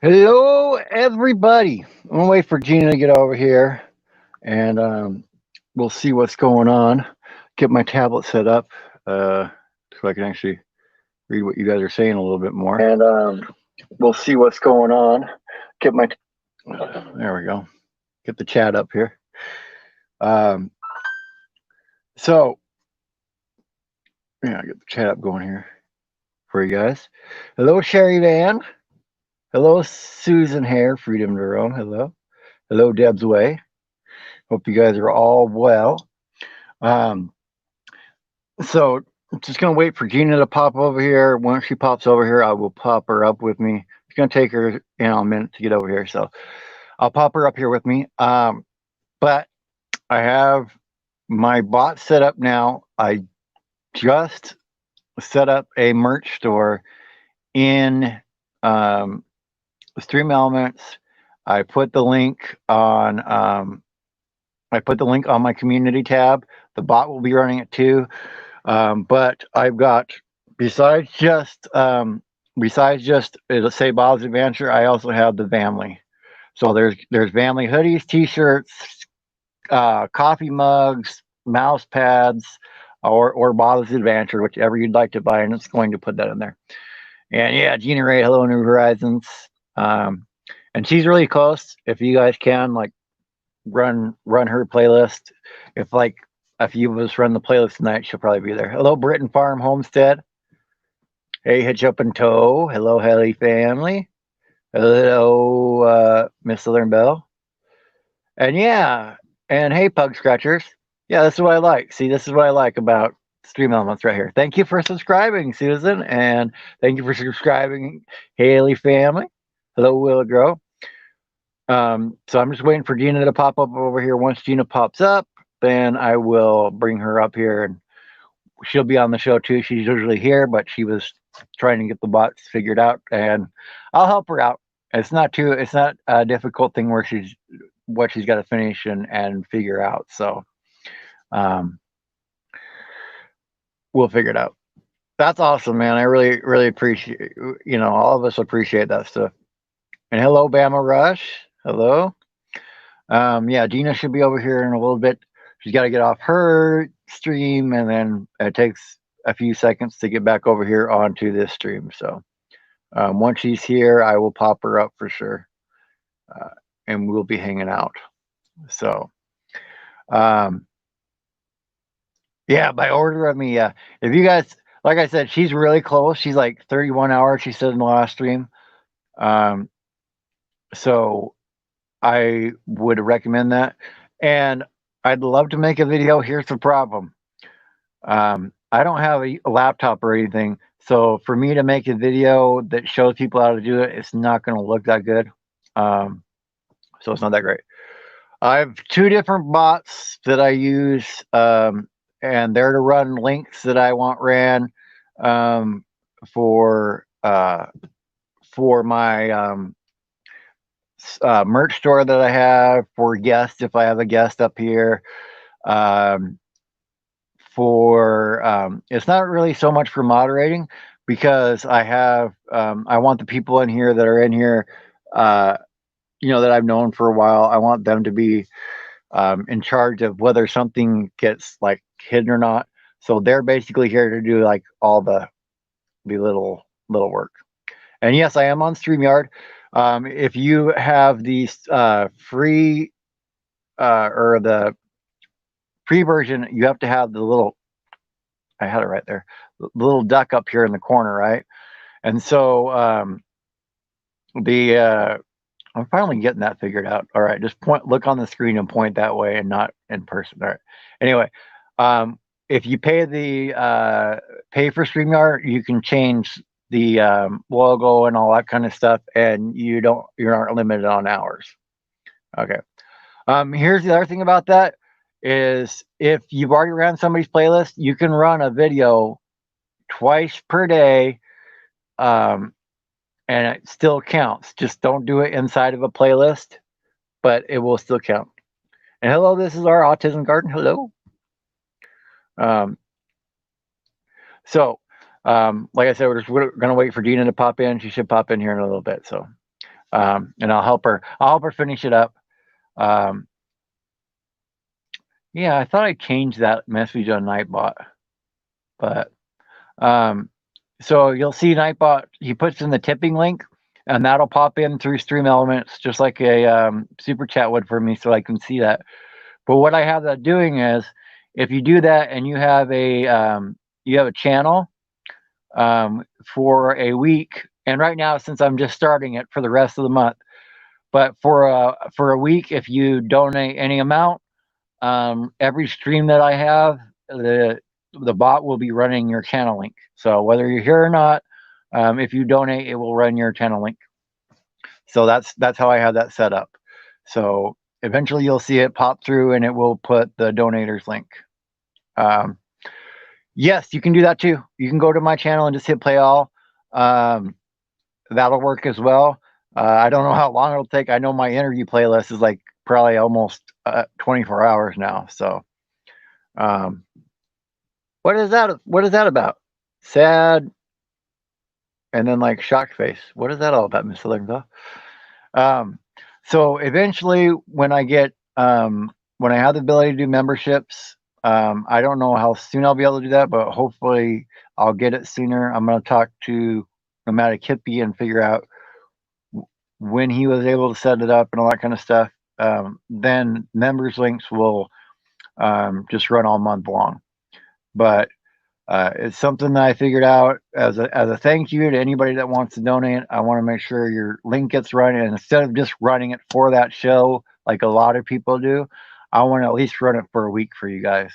Hello, everybody. I'm gonna wait for Gina to get over here, and we'll see what's going on. Get my tablet set up so I can actually read what you guys are saying a little bit more. And we'll see what's going on. Get my there we go. Get the chat up here. Um, so yeah, get the chat up going here for you guys. Hello, Sherry Van. Hello, Susan Hare, Freedom to Roam. Hello. Hello, Deb's Way. Hope you guys are all well. Um, so just gonna wait for Gina to pop over here. Once she pops over here, I will pop her up with me. It's gonna take her, a minute to get over here, so I'll pop her up here with me. But I have my bot set up now. I just set up a merch store in Stream Elements. I put the link on my community tab. The bot will be running it too. But I've got besides just it'll say Bob's Adventure, I also have the family. So there's family hoodies, t-shirts, coffee mugs, mouse pads, or Bob's Adventure, whichever you'd like to buy, and it's going to put that in there. And yeah, Gina Ray, hello New Horizons. And she's really close. If you guys can run her playlist, if a few of us run the playlist tonight, she'll probably be there. Hello, Britain Farm Homestead. Hey, Hitch Up and Toe. Hello, Helly Family. Hello, Miss Southern Belle. And yeah, and hey, Pug Scratchers. Yeah, this is what I like. See, this is what I like about Stream Elements right here. Thank you for subscribing, Susan, and thank you for subscribing, Haley Family. Hello, Willow Grow. So I'm just waiting for Gina to pop up over here. Once Gina pops up, then I will bring her up here, and she'll be on the show too. She's usually here, but she was trying to get the bots figured out, and I'll help her out. It's not a difficult thing where she's got to finish and figure out. So we'll figure it out. That's awesome, man. I really, really appreciate, all of us appreciate that stuff. And hello, Bama Rush. Hello. Yeah, Gina should be over here in a little bit. She's got to get off her stream, and then it takes a few seconds to get back over here onto this stream. So once she's here, I will pop her up for sure, and we'll be hanging out. So yeah, by order of me, if you guys, like I said, she's really close. She's like 31 hours, she said in the last stream. So I would recommend that. And I'd love to make a video. Here's the problem. I don't have a laptop or anything. So for me to make a video that shows people how to do it, it's not going to look that good. So it's not that great. I have two different bots that I use, and they're to run links that I want ran for my merch store that I have, for guests if I have a guest up here. It's not really so much for moderating, because I want the people in here that are in here, that I've known for a while. I want them to be in charge of whether something gets hidden or not. So they're basically here to do all the little work. And yes, I am on StreamYard. If you have these free or the free version, you have to have the little, I had it right there, the little duck up here in the corner, right? And so I'm finally getting that figured out. All right, just look on the screen and point that way and not in person. All right. Anyway, if you pay pay for StreamYard, you can change the logo and all that kind of stuff, and you aren't limited on hours. Okay. Here's the other thing about that is, if you've already ran somebody's playlist, you can run a video twice per day, and it still counts. Just don't do it inside of a playlist, but it will still count. And hello, this is our Autism Garden. Hello. So like I said, we're going to wait for Gina to pop in. She should pop in here in a little bit. So And I'll help her. I'll help her finish it up. Um, yeah, I thought I changed that message on Nightbot, but so you'll see Nightbot. He puts in the tipping link, and that'll pop in through Stream Elements just like a super chat would for me, so I can see that. But what I have that doing is, if you do that and you have a channel for a week, and right now since I'm just starting it for the rest of the month, but for a week, if you donate any amount, every stream that I have, the bot will be running your channel link. So whether you're here or not, if you donate, it will run your channel link. So that's how I have that set up. So eventually you'll see it pop through and it will put the donators link. Yes, you can do that too. You can go to my channel and just hit play all. That'll work as well. I don't know how long it'll take. I know my interview playlist is like probably almost 24 hours now. So, what is that? What is that about? Sad, and then like shock face. What is that all about, Miss Southern? So eventually, when I have the ability to do memberships, I don't know how soon I'll be able to do that, but hopefully I'll get it sooner. I'm going to talk to Nomadic Hippie and figure out when he was able to set it up and all that kind of stuff. Then members links will just run all month long. But it's something that I figured out as a thank you to anybody that wants to donate. I want to make sure your link gets run, and instead of just running it for that show like a lot of people do, I want to at least run it for a week for you guys.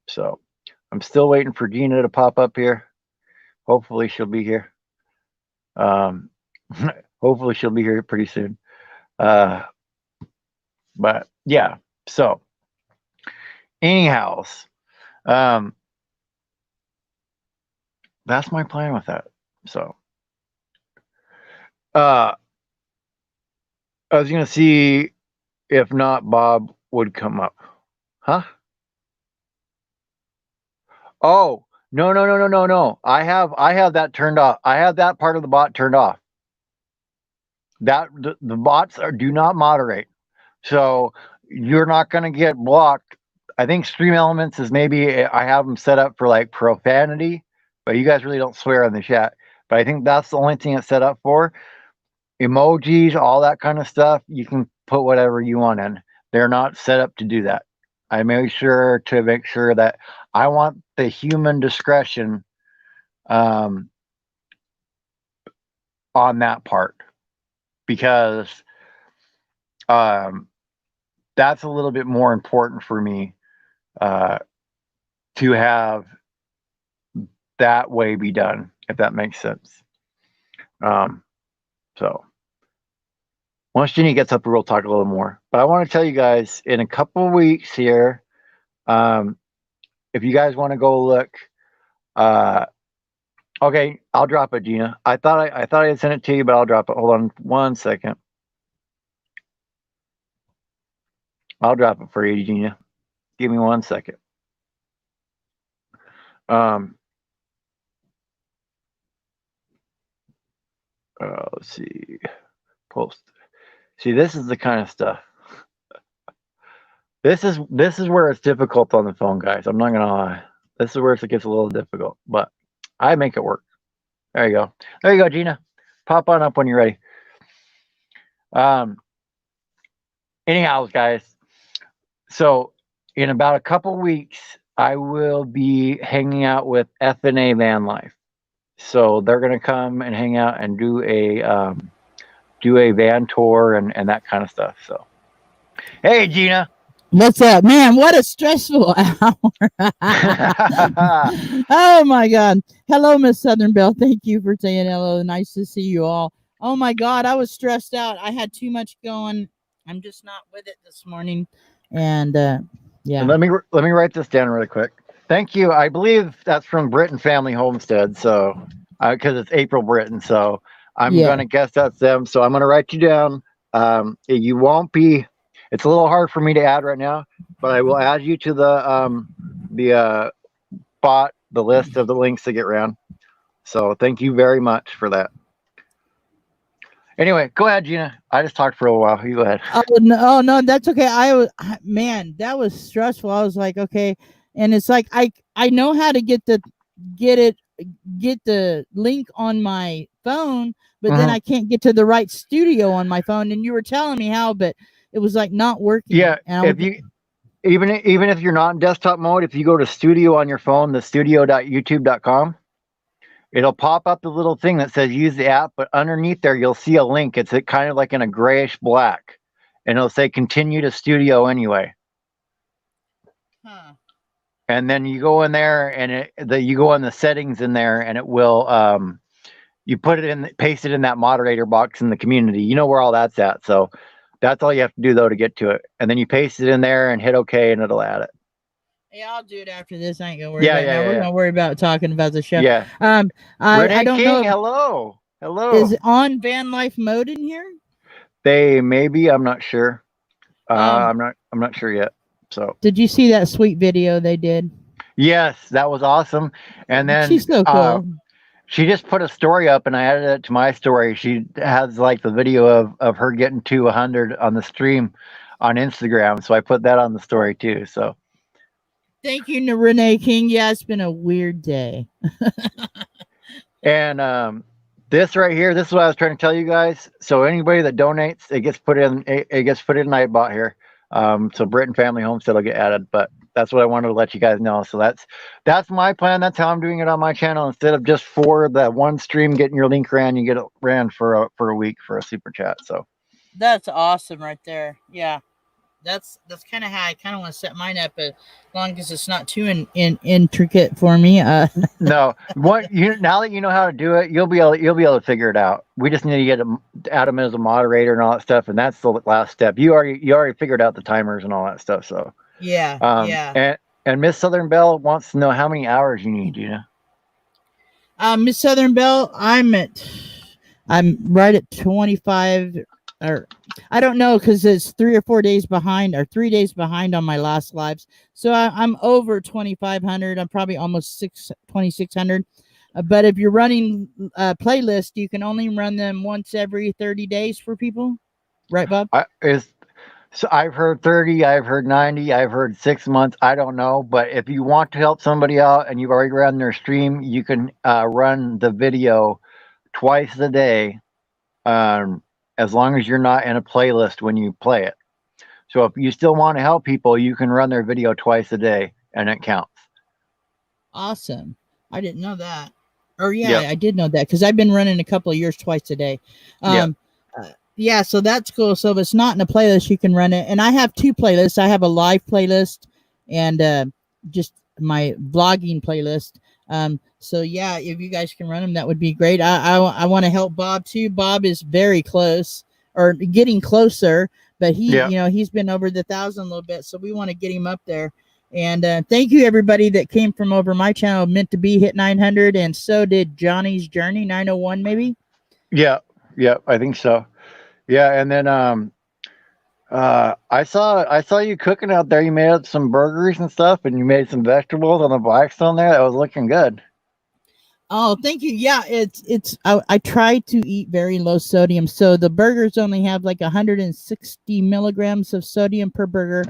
So I'm still waiting for Gina to pop up here. Hopefully she'll be here. Hopefully she'll be here pretty soon. But yeah, so anyhow, that's my plan with that. So I was gonna see if not Bob would come up. Huh? Oh, no. I have that turned off. I have that part of the bot turned off. That the bots do not moderate. So you're not going to get blocked. I think Stream Elements is maybe I have them set up for like profanity, but you guys really don't swear in the chat. But I think that's the only thing it's set up for. Emojis, all that kind of stuff, you can put whatever you want in. They're not set up to do that. I make sure that I want the human discretion on that part, because that's a little bit more important for me to have that way be done, if that makes sense. So once Ginny gets up, we'll talk a little more. But I want to tell you guys, in a couple of weeks here, if you guys want to go look, okay, I'll drop it, Gina. I thought I had sent it to you, but I'll drop it. Hold on 1 second. I'll drop it for you, Gina. Give me 1 second. Let's see. Post. See, this is the kind of stuff. This is where it's difficult on the phone, guys. I'm not gonna lie. This is where it gets a little difficult, but I make it work. There you go. There you go, Gina. Pop on up when you're ready. Anyhow, guys. So in about a couple weeks, I will be hanging out with F&A Van Life. So they're gonna come and hang out and do a van tour and that kind of stuff. So, hey, Gina. What's up, man? What a stressful hour. Oh my God. Hello, Miss Southern Belle. Thank you for saying hello. Nice to see you all. Oh my God, I was stressed out. I had too much going. I'm just not with it this morning. And yeah. And let me write this down really quick. Thank you. I believe that's from Britton Family Homestead. So because it's April Britton, so I'm gonna guess that's them. So I'm gonna write you down. You won't be. It's a little hard for me to add right now, but I will add you to the bot, the list of the links to get around. So thank you very much for that. Anyway, go ahead, Gina. I just talked for a while. You go ahead. Oh no, that's okay. Man, that was stressful. I was like, okay, and it's like I know how to get it get the link on my phone, but then Mhm. I can't get to the right studio on my phone. And you were telling me how, but it was like not working. Yeah, And I was if you even if you're not in desktop mode, if you go to Studio on your phone, the studio.youtube.com, it'll pop up the little thing that says use the app, but underneath there you'll see a link. It's kind of like in a grayish black, and it'll say continue to Studio anyway. huh. And then you go in there, and you go in the settings in there, and it will you put it in, paste it in that moderator box in the community. You know where all that's at, so that's all you have to do though to get to it. And then you paste it in there and hit OK, and it'll add it. Yeah, I'll do it after this. I ain't gonna worry Yeah, about it yeah, now. yeah, We're yeah. gonna worry about talking about the show. Yeah. I Renee don't King, know. hello, Is hello. it on van life mode in here? They maybe, I'm not sure. Um, I'm not sure yet. So did you see that sweet video they did? yes, that was awesome. And then She's so cool. she just put a story up, and I added it to my story. She has like the video of her getting to 100 on the stream on Instagram, so I put that on the story too. So Thank you, Renee King. Yeah, it's been a weird day. and this right here, this is what I was trying to tell you guys. So anybody that donates, it gets put in. It gets put in Nightbot here. So Britain Family Homestead will get added, but that's what I wanted to let you guys know. So that's my plan. That's how I'm doing it on my channel. Instead of just for that one stream getting your link ran, you get it ran for a week for a super chat. So That's awesome right there. Yeah. That's kind of how I kind of want to set mine up, as long as it's not too intricate for me. no, now that you know how to do it, you'll be able to figure it out. We just need to add him as a moderator and all that stuff, and that's the last step. You already figured out the timers and all that stuff. So Yeah, yeah. and Miss Southern Belle wants to know how many hours you need, Gina. Miss Southern Belle, I'm right at 25, or I don't know, because it's 3 or 4 days behind, or 3 days behind on my last lives. So I'm over 2,500. I'm probably almost 2,600. But if you're running playlist, you can only run them once every 30 days for people, right, Bob? So I've heard 30, I've heard 90, I've heard 6 months. I don't know, but if you want to help somebody out and you've already run their stream, you can run the video twice a day, as long as you're not in a playlist when you play it. So if you still want to help people, you can run their video twice a day, and it counts. Awesome. I didn't know that. Or yeah, Yep. I did know that because I've been running a couple of years twice a day. Yep. Yeah, so that's cool. So if it's not in a playlist, you can run it. And I have two playlists. I have a live playlist and just my vlogging playlist. So yeah, if you guys can run them, that would be great. I want to help Bob too. Bob is very close, or getting closer, but he's been over the 1,000 a little bit, so we want to get him up there. And thank you everybody that came from over my channel. Meant to Be hit 900, and so did Johnny's Journey 901 maybe. Yeah, I think so. Yeah, and then I saw you cooking out there. You made up some burgers and stuff, and you made some vegetables on the Blackstone there. That was looking good. Oh, thank you. Yeah, I try to eat very low sodium, so the burgers only have like 160 milligrams of sodium per burger.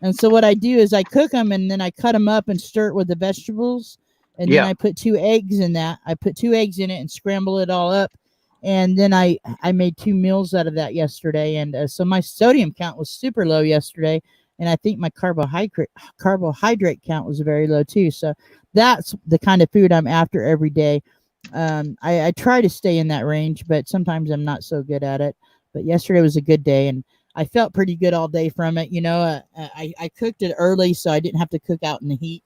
And so what I do is I cook them and then I cut them up and stir it with the vegetables, and then Yeah. I put 2 eggs in that. I put 2 eggs in it and scramble it all up, and then I made 2 meals out of that yesterday, and so my sodium count was super low yesterday, and I think my carbohydrate count was very low too. So that's the kind of food I'm after every day. I try to stay in that range, but sometimes I'm not so good at it. But yesterday was a good day, and I felt pretty good all day from it. I cooked it early, so I didn't have to cook out in the heat.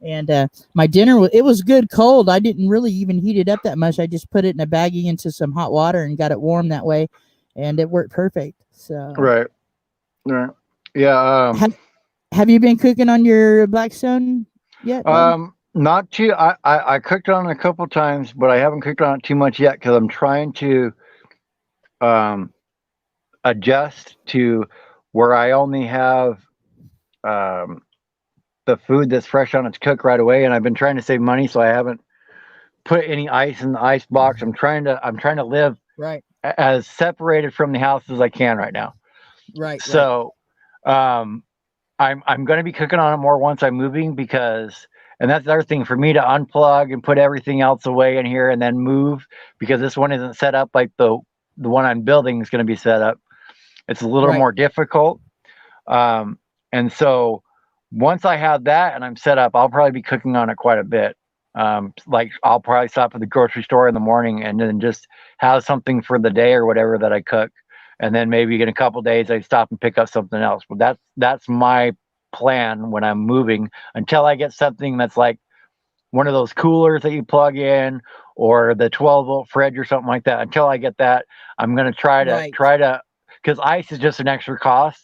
And my dinner was good cold. I didn't really even heat it up that much. I just put it in a baggie into some hot water and got it warm that way, and it worked perfect. So Right. Yeah. have you been cooking on your Blackstone yet, Bob? Not too. I cooked on it a couple times, but I haven't cooked on it too much yet because I'm trying to adjust to where I only have the food that's fresh on its cook right away, and I've been trying to save money, so I haven't put any ice in the ice box. I'm trying to live Right. as separated from the house as I can right now. Right. Right. So um, I'm going to be cooking on it more once I'm moving because, and that's the other thing for me to unplug and put everything else away in here and then move because this one isn't set up like the one I'm building is going to be set up. It's a little Right. more difficult. Um, and so once I have that and I'm set up, I'll probably be cooking on it quite a bit. Like I'll probably stop at the grocery store in the morning and then just have something for the day or whatever that I cook. And then maybe in a couple days I stop and pick up something else. But that's my plan when I'm moving until I get something that's like one of those coolers that you plug in or the 12-volt fridge or something like that. Until I get that, I'm gonna Right. try to because ice is just an extra cost.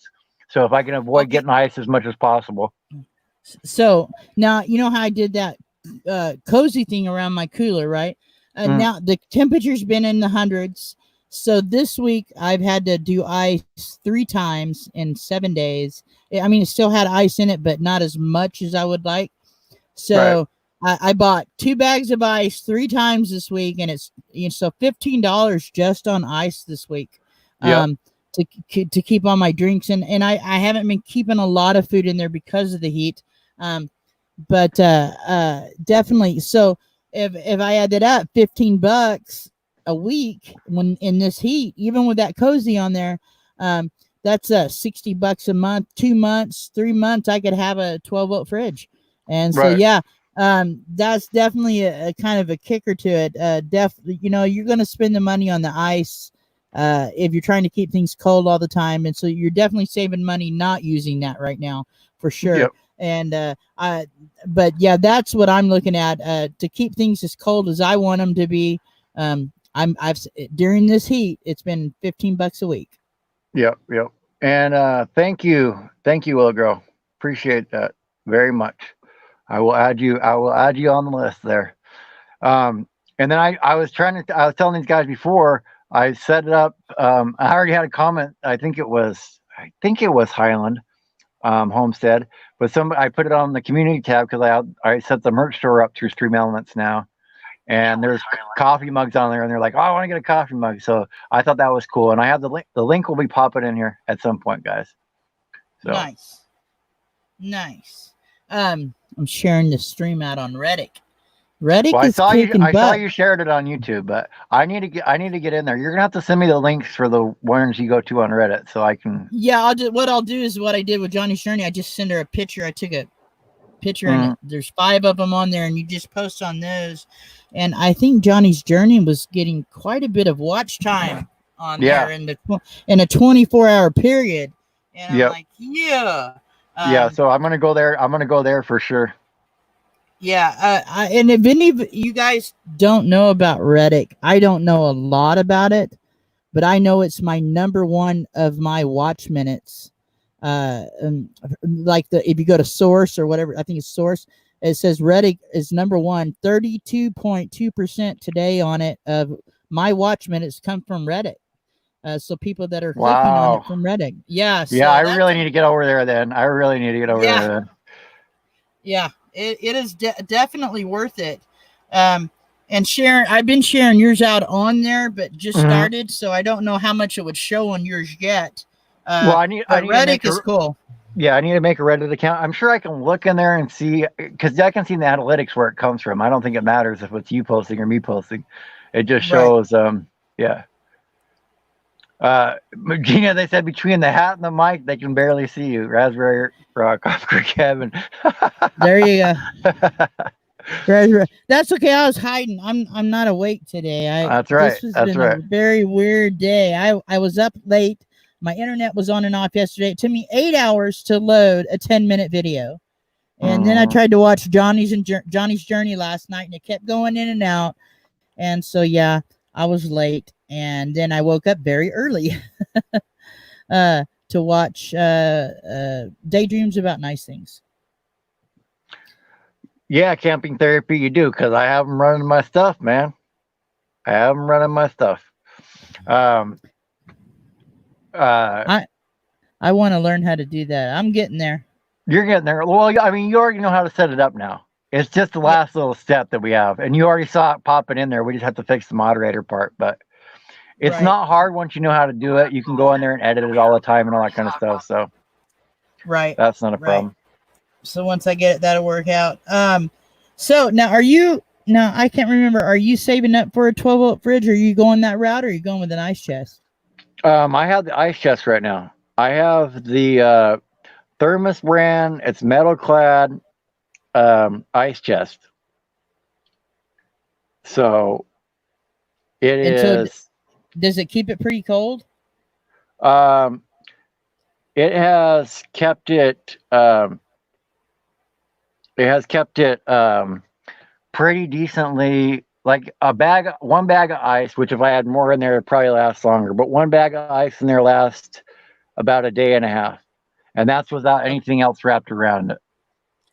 So if I can avoid Okay. getting ice as much as possible. So now you know how I did that cozy thing around my cooler, right? And Mm, now the temperature's been in the hundreds. So this week I've had to do ice 3 times in 7 days. I mean, it still had ice in it, but not as much as I would like. right. So I bought 2 bags of ice 3 times this week, and it's so $15 just on ice this week. Yep. Um, to keep on my drinks, and I haven't been keeping a lot of food in there because of the heat. Um, but definitely. So if I add that up, $15 a week when in this heat, even with that cozy on there, um, that's $60 a month, 2 months, 3 months. I could have a 12-volt fridge, and so Right. yeah, that's definitely a kind of a kicker to it. Definitely, you're going to spend the money on the ice. If you're trying to keep things cold all the time, and so you're definitely saving money not using that right now for sure. Yep. And but yeah, that's what I'm looking at to keep things as cold as I want them to be. I've during this heat, it's been $15 a week. Yep. Yep. And thank you, little girl. Appreciate that very much. I will add you on the list there. Um, and then I was I was telling these guys before I set it up. I already had a comment. I think it was Highland Homestead, but I put it on the community tab because I set the merch store up through Stream Elements now, and there's coffee mugs on there, and they're like, "Oh, I want to get a coffee mug." So I thought that was cool, and I have the link. The link will be popping in here at some point, guys. So Nice, nice. I'm sharing the stream out on Reddit. Reddit well, is kicking I saw butt. you shared it on YouTube, but I need to get in there. You're gonna have to send me the links for the ones you go to on Reddit so I can. Yeah, what I'll do is what I did with Johnny's Journey. I just send her a picture. I took a picture, and Mm, there's 5 of them on there, and you just post on those. And I think Johnny's Journey was getting quite a bit of watch time on there yeah. in a 24-hour period. And I'm Yep. like, yeah. Yeah. Um, So I'm gonna go there. I'm gonna go there for sure. yeah, and if any of you guys don't know about Reddit, I don't know a lot about it, but I know it's my number one of my watch minutes. Like if you go to Source or whatever, I think it's Source. It says Reddit is number one, 32.2% today on it of my watch minutes come from Reddit. So people that are clicking on it Wow. from Reddit. Yeah, Yeah, so I that's really need to get over there then. I really need to get over yeah, there then. yeah. It is definitely worth it. Um, and Sharon, I've been sharing yours out on there, but just Hmm. started, so I don't know how much it would show on yours yet. Well, I But need to Reddit make is a cool. yeah, I need to make a Reddit account. I'm sure I can look in there and see because I can see the analytics where it comes from. I don't think it matters if it's you posting or me posting. It just Right. shows. Yeah. Gina, they said between the hat and the mic, they can barely see you. Raspberry Rock, Oscar Kevin. There you go. That's okay. I was hiding. I'm not awake today. That's This right. has That's been a right. very weird day. I was up late. My internet was on and off yesterday. It took me 8 hours to load a 10-minute video. And then I Mm, tried to watch Johnny's Journey last night, and it kept going in and out. And so yeah, I was late, and then I woke up very early to watch Daydreams About Nice Things. yeah, camping therapy, you do because I have them running my stuff, man. I have them running my stuff. Um, uh, I I want to learn how to do that. I'm getting there. you're getting there. Well, I mean, you already know how to set it up now. It's just the Yeah, last little step that we have, and you already saw it popping in there. We just have to fix the moderator part, but It's not hard once you know how to do it. You can go in there and edit it all the time and all that kind of stuff. So Right. that's not a problem. So once I get it, that'll work out. So now now I can't remember. Are you saving up for a 12-volt fridge, or are you going that route, or are you going with an ice chest? I have the ice chest right now. I have the Thermos brand. It's metal clad ice chest. So it is. Does it keep it pretty cold? It has kept it. It has kept it pretty decently. Like one bag of ice, which if I had more in there, it'd probably last longer. But one bag of ice in there lasts about a day and a half, and that's without anything else wrapped around it.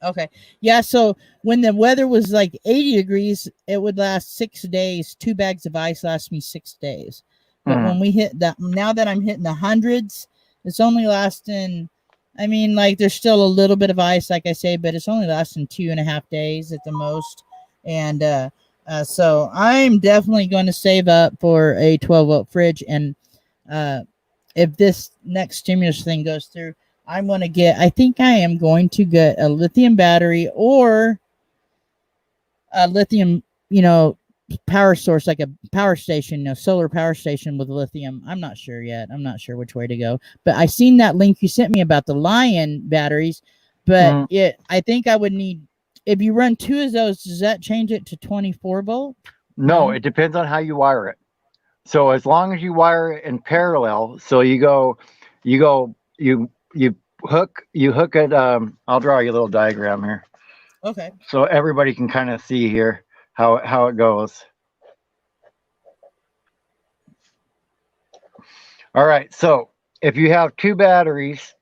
Okay. Yeah, so when the weather was like 80 degrees, it would last 6 days. 2 bags of ice last me 6 days. But when we hit that, now that I'm hitting the hundreds, it's only lasting, I mean, like there's still a little bit of ice, like I say, but it's only lasting 2.5 days at the most. And so I'm definitely going to save up for a 12-volt fridge. And if this next stimulus thing goes through, I think I am going to get a lithium battery or a lithium, power source, like a power station, solar power station with lithium. I'm not sure yet. I'm not sure which way to go. But I seen that link you sent me about the Lion batteries. But I think I would need, if you run 2 of those, does that change it to 24 volt? No, it depends on how you wire it. So as long as you wire it in parallel, so you hook it. I'll draw you a little diagram here. Okay. So everybody can kind of see here how it goes. All right. So if you have 2 batteries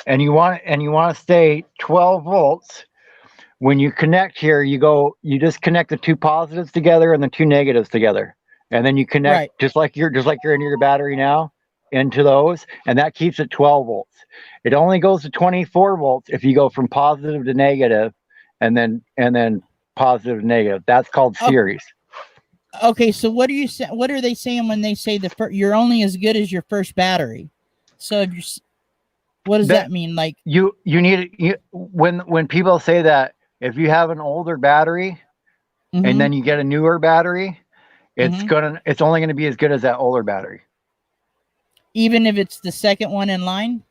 and you want to stay 12 volts, when you connect here, you just connect the 2 positives together and the 2 negatives together, and then you connect just like you're in your battery now into those, and that keeps it 12 volts. It only goes to 24 volts if you go from positive to negative, and then positive to negative. That's called series. Okay, so what are they saying when they say you're only as good as your first battery? So if you, what does that mean? Like you need when people say that, if you have an older battery and then you get a newer battery, it's only going to be as good as that older battery. Even if it's the second one in line?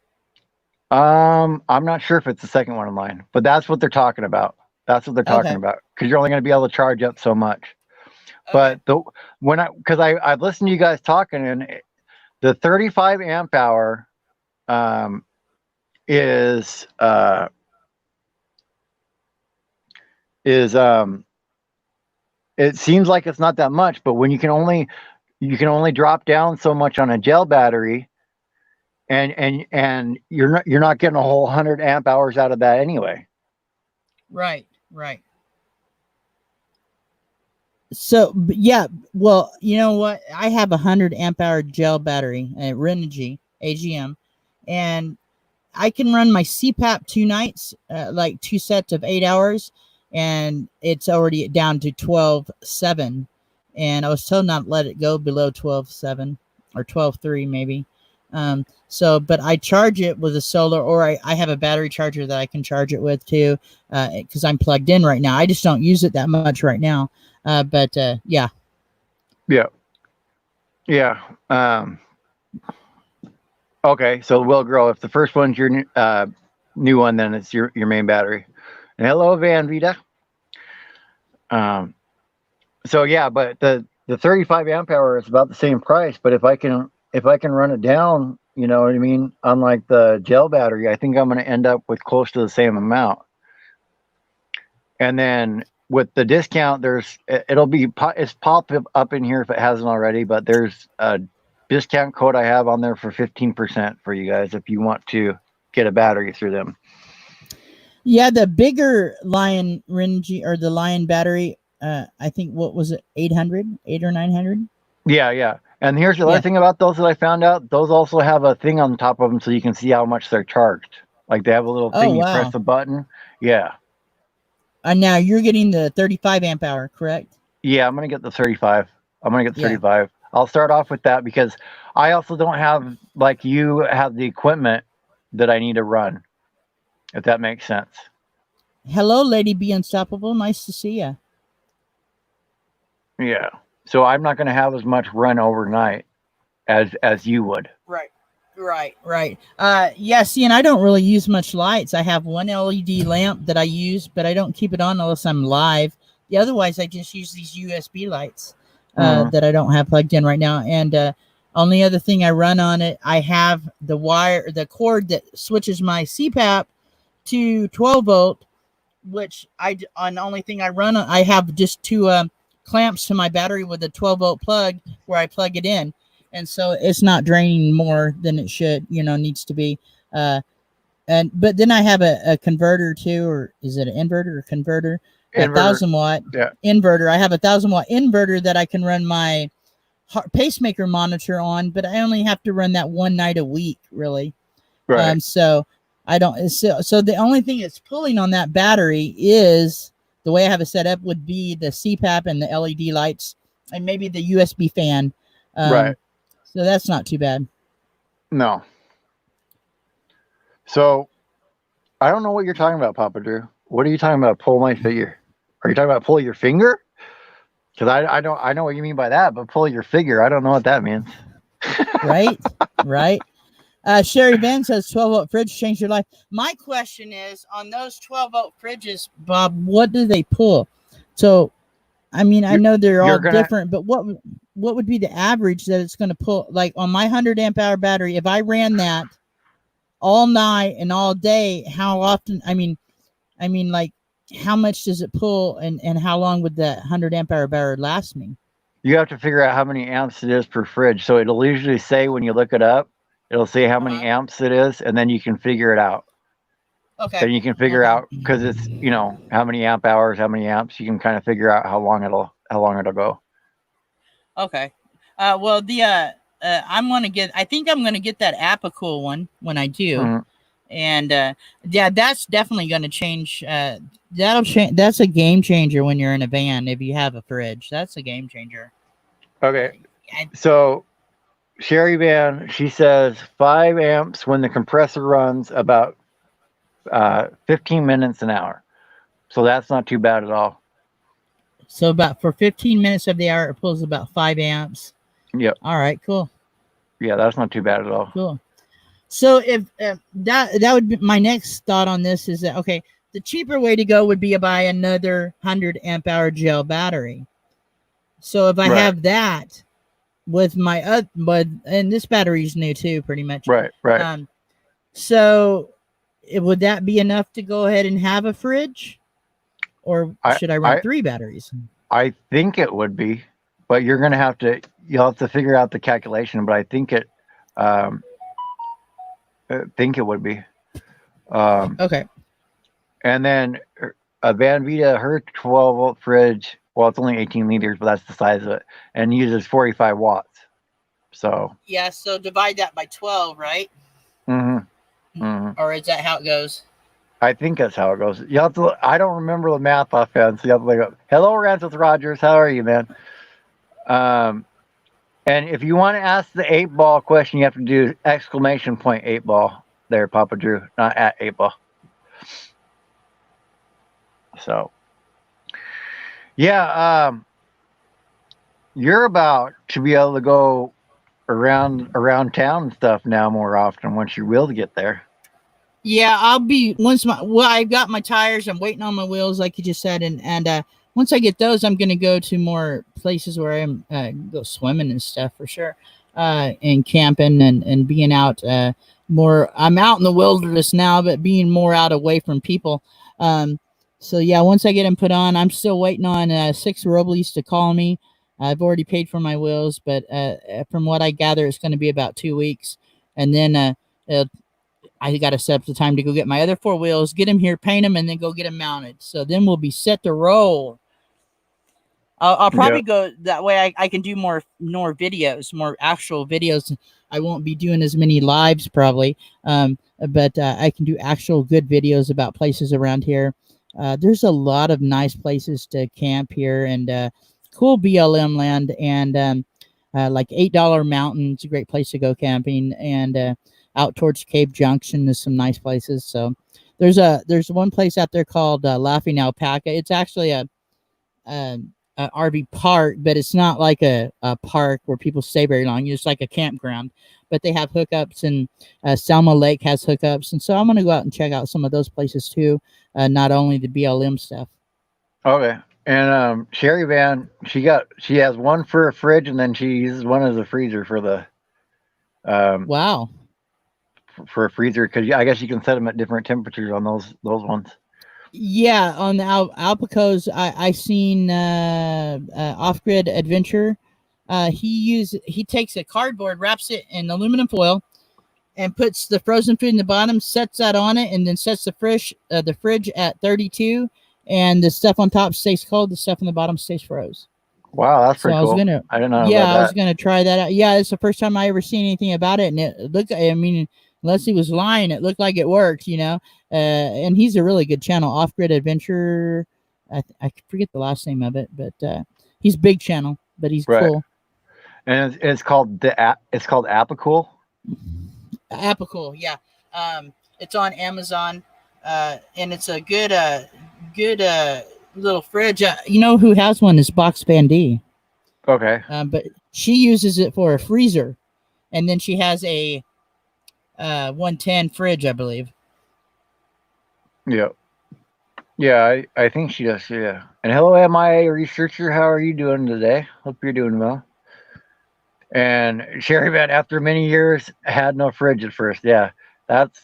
I'm not sure if it's the second one in line, but that's what they're talking about. That's what they're talking about, because you're only going to be able to charge up so much. But I've listened to you guys talking, and the 35 amp hour is it seems like it's not that much, but when you can only drop down so much on a gel battery, and you're not getting a whole 100 amp hours out of that anyway. Right. So yeah, well, you know what? I have 100 amp hour gel battery at Renogy AGM, and I can run my CPAP 2 nights, like 2 sets of 8 hours, and it's already down to 12.7. And I was told not to let it go below 12.7 or 12.3 maybe. But I charge it with a solar, or I have a battery charger that I can charge it with too, because I'm plugged in right now. I just don't use it that much right now. Yeah. Okay, so it will grow. If the first one's your new one, then it's your main battery. And hello, Van Vita. So yeah, but the 35 amp hour is about the same price. But if I can run it down, you know what I mean, unlike the gel battery, I think I'm going to end up with close to the same amount. And then with the discount, it's popped up in here if it hasn't already, but there's a discount code I have on there for 15% for you guys if you want to get a battery through them. Yeah, the bigger Lion Renogy, or the Lion battery, I think, what was it, 800 or 900? Yeah. And here's the other thing about those that I found out. Those also have a thing on top of them so you can see how much they're charged. Like they have a little thing, you press a button. Yeah. And now you're getting the 35 amp hour, correct? Yeah, I'm going to get the 35. I'm gonna get Yeah. 35. I'll start off with that because I also don't have like you have the equipment that I need to run. If that makes sense. Hello, Lady Be Unstoppable. Nice to see you. Yeah. So I'm not gonna have as much run overnight as you would. Right. Right. Yeah, see, and I don't really use much lights. I have one LED lamp that I use, but I don't keep it on unless I'm live. Otherwise, I just use these USB lights Mhm. that I don't have plugged in right now. And only other thing I run on it, I have the cord that switches my CPAP to 12 volt, which on the only thing I run on, I have just two clamps to my battery with a 12 volt plug where I plug it in, and so it's not draining more than it should, needs to be. But then I have a converter too, or is it an inverter or converter? A Inverter. 1,000 watt Yeah. inverter. I have a 1,000 watt inverter that I can run my pacemaker monitor on, but I only have to run that one night a week, really. Right. So I don't. So the only thing that's pulling on that battery is the way I have it set up would be the CPAP and the LED lights and maybe the USB fan. Right. So that's not too bad. No. So I don't know what you're talking about, Papa Drew. What are you talking about? Pull my figure? Are you talking about pull your finger? Because I know what you mean by that, but pull your figure, I don't know what that means. Right. Right. Sherry Van says 12 volt fridge changed your life. My question is on those 12 volt fridges, Bob, what do they pull? So, I mean, I know they're all different, but what would be the average that it's going to pull? Like on my 100 amp hour battery, if I ran that all night and all day, how often? I mean, like how much does it pull, and how long would that 100 amp hour battery last me? You have to figure out how many amps it is per fridge. So it'll usually say when you look it up, it'll say how many amps it is, and then you can figure it out. Okay. Then you can figure out because it's how many amp hours, how many amps. You can kind of figure out how long it'll go. Okay. Well, I think I'm gonna get that Apicool one when I do. Mm-hmm. And yeah, that's definitely going to change. That'll change. That's a game changer when you're in a van. If you have a fridge, that's a game changer. Okay. So Sherry Van, she says 5 amps when the compressor runs about 15 minutes an hour. So that's not too bad at all. So about for 15 minutes of the hour, it pulls about 5 amps. Yep. All right. Cool. Yeah, that's not too bad at all. Cool. So if that would be my next thought on this is that, okay, the cheaper way to go would be to buy another 100 amp hour gel battery. So if I have that with my and this battery is new too, pretty much. Right. So would that be enough to go ahead and have a fridge, or should I run 3 batteries? I think it would be, but you'll have to figure out the calculation. But I think it would be. Okay. And then a Van Vita, her 12 volt fridge, well, it's only 18 liters, but that's the size of it, and uses 45 watts. So. Yeah, so divide that by 12, right? Mm-hmm. Mm-hmm. Or is that how it goes? I think that's how it goes. You have to. I don't remember the math offhand, so you have to look up. Hello, Rancis Rogers. How are you, man? And if you want to ask the 8-ball question, you have to do exclamation point 8-ball there, Papa Drew, not at 8-ball. So, yeah, you're about to be able to go around town and stuff now more often once your wheels get there. Yeah, I'll be I've got my tires. I'm waiting on my wheels, like you just said, and once I get those, I'm gonna go to more places where I'm go swimming and stuff for sure, and camping and being out more. I'm out in the wilderness now, but being more out away from people. So yeah, once I get them put on, I'm still waiting on 6 Robles to call me. I've already paid for my wheels, but from what I gather, it's going to be about 2 weeks, and then I got to set up the time to go get my other 4 wheels, get them here, paint them, and then go get them mounted. So then we'll be set to roll. I'll probably go that way. I can do more videos, more actual videos. I won't be doing as many lives probably, but I can do actual good videos about places around here. There's a lot of nice places to camp here, and cool BLM land, and like $8 Mountain. It's a great place to go camping, and out towards Cave Junction is some nice places. So there's one place out there called Laughing Alpaca. It's actually a, a RV park, but it's not like a park where people stay very long. It's like a campground, but they have hookups, and Selma Lake has hookups, and so I'm gonna go out and check out some of those places too. Not only the BLM stuff. Okay. And Sherry Van, she has one for a fridge, and then she uses one as a freezer for the Wow. for a freezer, because I guess you can set them at different temperatures on those ones. Yeah, on the Alpacos, I seen Off Grid Adventure. He takes a cardboard, wraps it in aluminum foil, and puts the frozen food in the bottom, sets that on it, and then sets the fridge at 32, and the stuff on top stays cold. The stuff on the bottom stays froze. Wow, that's So pretty cool. I didn't know about I was that. gonna try that out. Yeah, it's the first time I ever seen anything about it, and it looked. I mean, unless he was lying, it looked like it worked. And he's a really good channel, Off Grid Adventure. I forget the last name of it, but he's big channel, but he's Right. cool. And it's called Apicool. Apicool, yeah. It's on Amazon, and it's a good little fridge. You know who has one is Box Bandee. Okay. But she uses it for a freezer, and then she has a 110 fridge, I believe. Yeah. Yeah, I think she does. Yeah. And hello, MIA researcher. How are you doing today? Hope you're doing well. And Sherry Van, after many years, had no fridge at first. Yeah, that's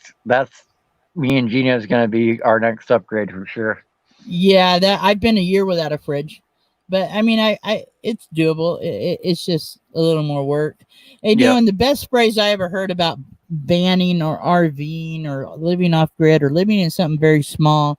me and Gina is going to be our next upgrade for sure. Yeah, that I've been a year without a fridge, but I mean, I it's doable. It's just a little more work. And Yeah. and the best phrase I ever heard about banning or RVing or living off grid or living in something very small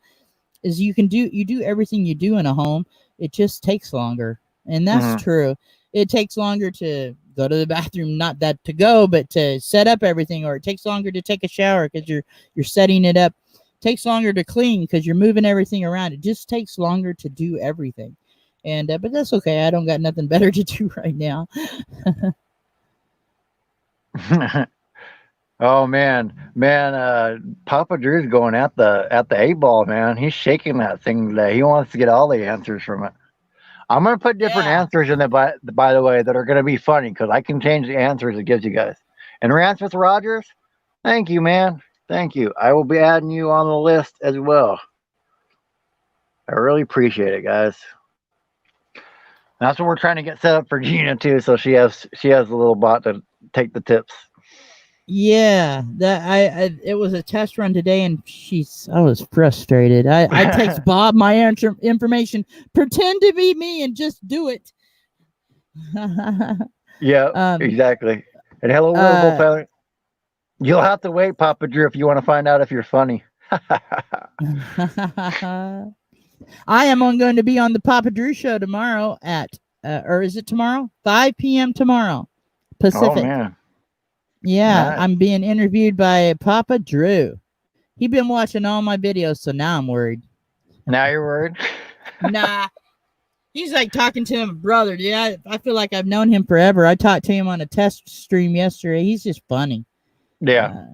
is you do everything you do in a home. It just takes longer, and that's Hmm. true. It takes longer to go to the bathroom, not that to go, but to set up everything, or it takes longer to take a shower because you're setting it up. It takes longer to clean because you're moving everything around. It just takes longer to do everything, and but that's okay. I don't got nothing better to do right now. Oh man, Papa Drew's going at the 8 ball, man. He's shaking that thing today. He wants to get all the answers from it. I'm gonna put different Yeah. answers in there, by the way, that are gonna be funny because I can change the answers it gives you guys. And Rance with Rogers, thank you, man. Thank you. I will be adding you on the list as well. I really appreciate it, guys. That's what we're trying to get set up for Gina too, so she has a little bot to take the tips. Yeah, that it was a test run today, and I was frustrated. I text Bob my answer information, pretend to be me, and just do it. Yeah, exactly. And hello, World Family. You'll have to wait, Papa Drew, if you want to find out if you're funny. I am going to be on the Papa Drew show tomorrow at, or is it tomorrow? 5 p.m. tomorrow, Pacific. Oh man. Yeah, Nice. I'm being interviewed by Papa Drew. He's been watching all my videos, so now I'm worried. Now you're worried? Nah. He's like talking to him, brother. Yeah, I feel like I've known him forever. I talked to him on a test stream yesterday. He's just funny. Yeah.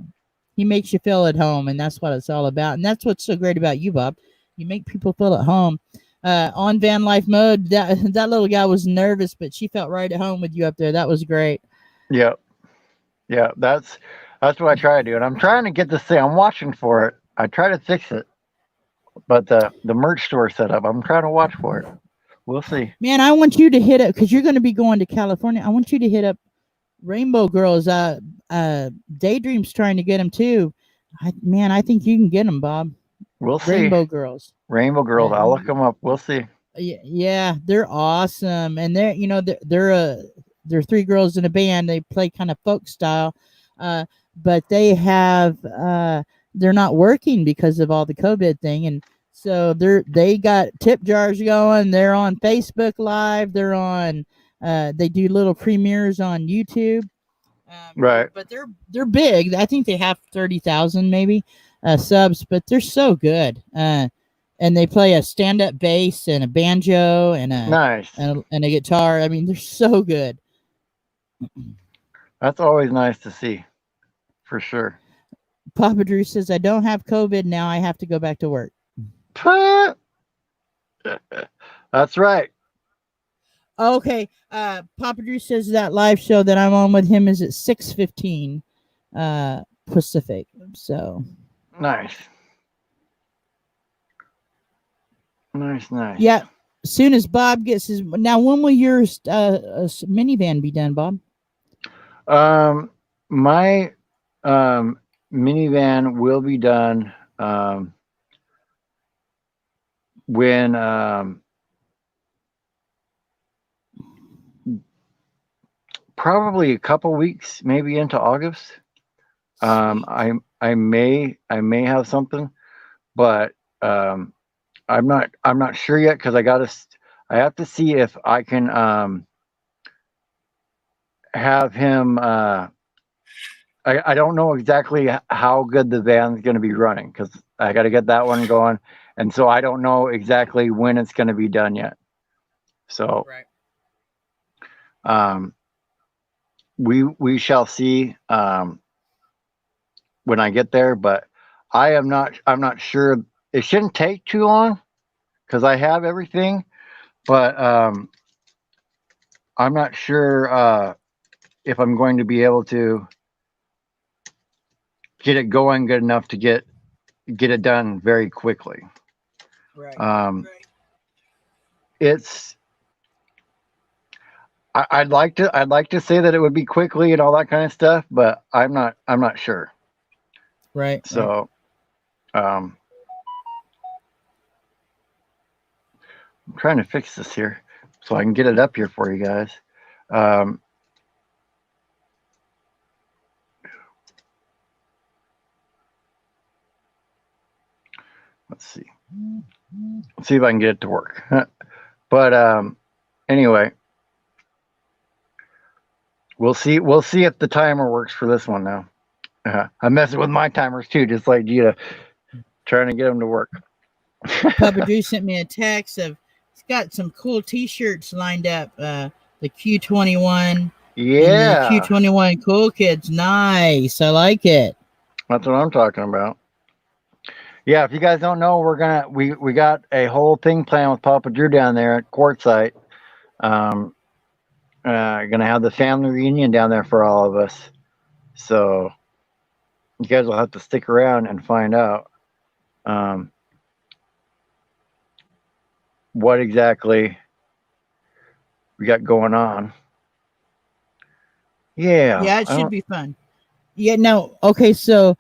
He makes you feel at home, and that's what it's all about. And that's what's so great about you, Bob. You make people feel at home. On van life mode, that little guy was nervous, but she felt right at home with you up there. That was great. Yeah. Yeah, that's what I try to do. And I'm trying to get this thing. I'm watching for it. I try to fix it. But the merch store set up, I'm trying to watch for it. We'll see. Man, I want you to hit up, because you're going to be going to California. I want you to hit up Rainbow Girls. Daydream's trying to get them too. I think you can get them, Bob. We'll see. Rainbow Girls. Rainbow Girls. I'll look them up. We'll see. Yeah, they're awesome, and they're three girls in a band. They play kind of folk style, but they have they're not working because of all the COVID thing, and so they got tip jars going. They're on Facebook Live. They're on. They do little premieres on YouTube. Right. But they're big. I think they have 30,000 maybe subs, but they're so good. and they play a stand-up bass and a banjo and Nice. and a guitar. I mean, they're so good. That's always nice to see, for sure. Papa Drew says, "I don't have COVID now. I have to go back to work." That's right. Okay. Papa Drew says that live show that I'm on with him is at 6:15 Pacific. So Nice. Nice. yeah. As soon as Bob gets his now, when will your minivan be done, Bob? My minivan will be done when probably a couple weeks, maybe into August. I may have something, but I'm not sure yet because I have to see if I can have him. I don't know exactly how good the van's going to be running because I got to get that one going, and so I don't know exactly when it's going to be done yet. So, Right. we shall see when I get there, but I'm not sure. It shouldn't take too long because I have everything, but I'm not sure if I'm going to be able to get it going good enough to get it done very quickly. Right. It's I'd like to say that it would be quickly and all that kind of stuff, but I'm not sure. Right. So I'm trying to fix this here so I can get it up here for you guys. Um, let's see. Let's see if I can get it to work. But anyway, we'll see. We'll see if the timer works for this one now. I'm messing with my timers too, just like Gina, trying to get them to work. Papa Drew sent me a text of he's got some cool T-shirts lined up. The Q21 and the Yeah, Q21 Cool Kids. Nice. I like it. that's what I'm talking about. Yeah, if you guys don't know, we got a whole thing planned with Papa Drew down there at Quartzsite. Um, gonna have the family reunion down there for all of us. So you guys will have to stick around and find out what exactly we got going on. Yeah, Yeah, it should be fun. Yeah, no. Okay, so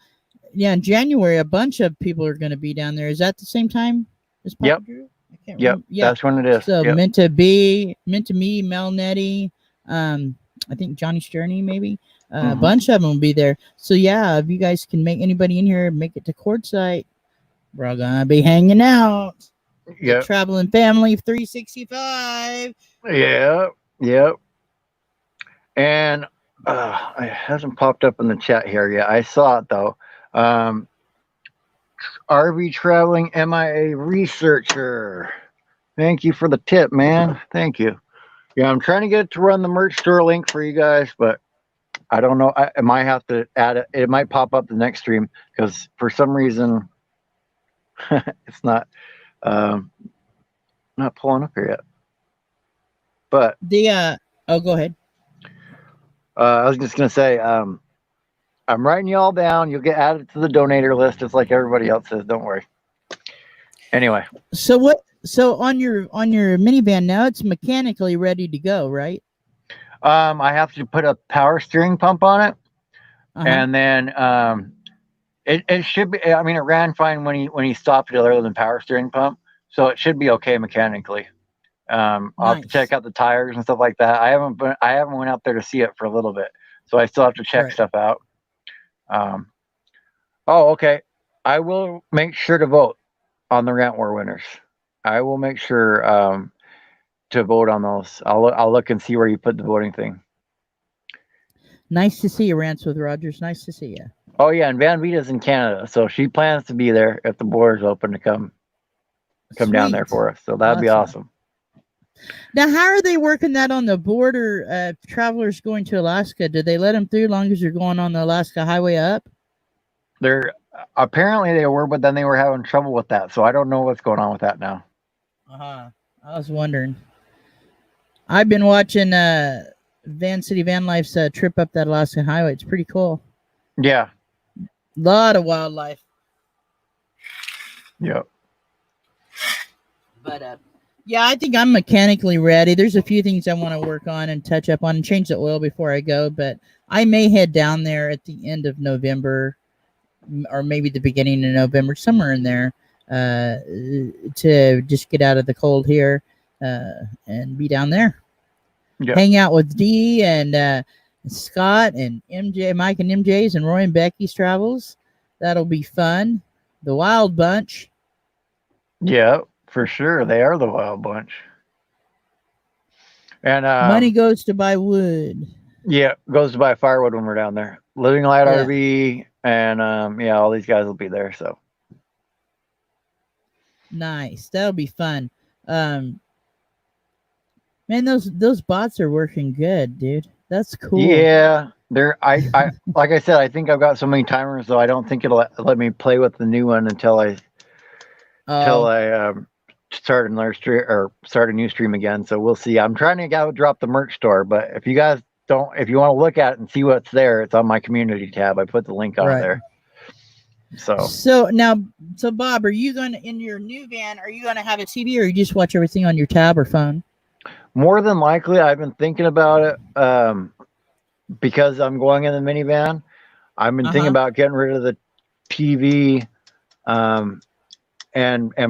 yeah, in January a bunch of people are going to be down there. Is that the same time as Papa Yep, Drew? I can't yep. remember. Yeah. That's when it is. So Yep. Meant to Me, Mel Nettie, I think Johnny Sterney maybe. A Mm-hmm. bunch of them will be there. So yeah, if you guys can make anybody in here make it to Quartzsite, we're all gonna be hanging out. The Yep. traveling family 365. Yep. Yep. And it hasn't popped up in the chat here yet. I saw it though. Um, RV traveling MIA researcher. Thank you for the tip, man. Thank you. Yeah, I'm trying to get it to run the merch store link for you guys, but I don't know. I might have to add it. It might pop up the next stream because for some reason it's um, not pulling up here yet. But Go ahead. I was just gonna say I'm writing you all down. You'll get added to the donator list just like everybody else is. Don't worry. Anyway. So what? So on your minivan now, it's mechanically ready to go, right? I have to put a power steering pump on it, and then it should be. I mean, it ran fine when he stopped it, other than power steering pump, so it should be okay mechanically. I'll have to check out the tires and stuff like that. I haven't went out there to see it for a little bit, so I still have to check stuff out. Oh, okay. I will make sure to vote on the Rant War winners. I will make sure to vote on those. I'll look and see where you put the voting thing. Nice to see you, Rants with Rogers. Nice to see you. Oh yeah, and Van Vita's in Canada, so she plans to be there if the borders open to come. come down there Sweet. for us. So that'd be awesome. Now, how are they working that on the border? Travelers going to Alaska, do they let them through as long as you're going on the Alaska Highway up? They're apparently they were, but then they were having trouble with that. So I don't know what's going on with that now. Uh-huh. I was wondering. I've been watching Van City Van Life's trip up that Alaska Highway. It's pretty cool. Yeah. A lot of wildlife. Yep. But yeah, I think I'm mechanically ready. There's a few things I want to work on and touch up on and change the oil before I go, but I may head down there at the end of November or maybe the beginning of November, somewhere in there, to just get out of the cold here and be down there. Yep. Hang out with Dee and Scott and MJ, Mike and MJ's and Roy and Becky's travels. That'll be fun. The Wild Bunch. Yeah, for sure. They are the Wild Bunch. And money goes to buy wood. Yeah, goes to buy firewood when we're down there. Living Light RV and all these guys will be there. So nice. That'll be fun. Man, those bots are working good, dude. That's cool. Yeah, I like I said, I think I've got so many timers, though I don't think it'll let me play with the new one until I start another stream or start a new stream again. So we'll see. I'm trying to go drop the merch store, but if you guys if you want to look at it and see what's there, it's on my community tab. I put the link on there. So Bob, are you going to, in your new van, are you going to have a TV or you just watch everything on your tab or phone? More than likely, I've been thinking about it because I'm going in the minivan. I've been thinking about getting rid of the TV and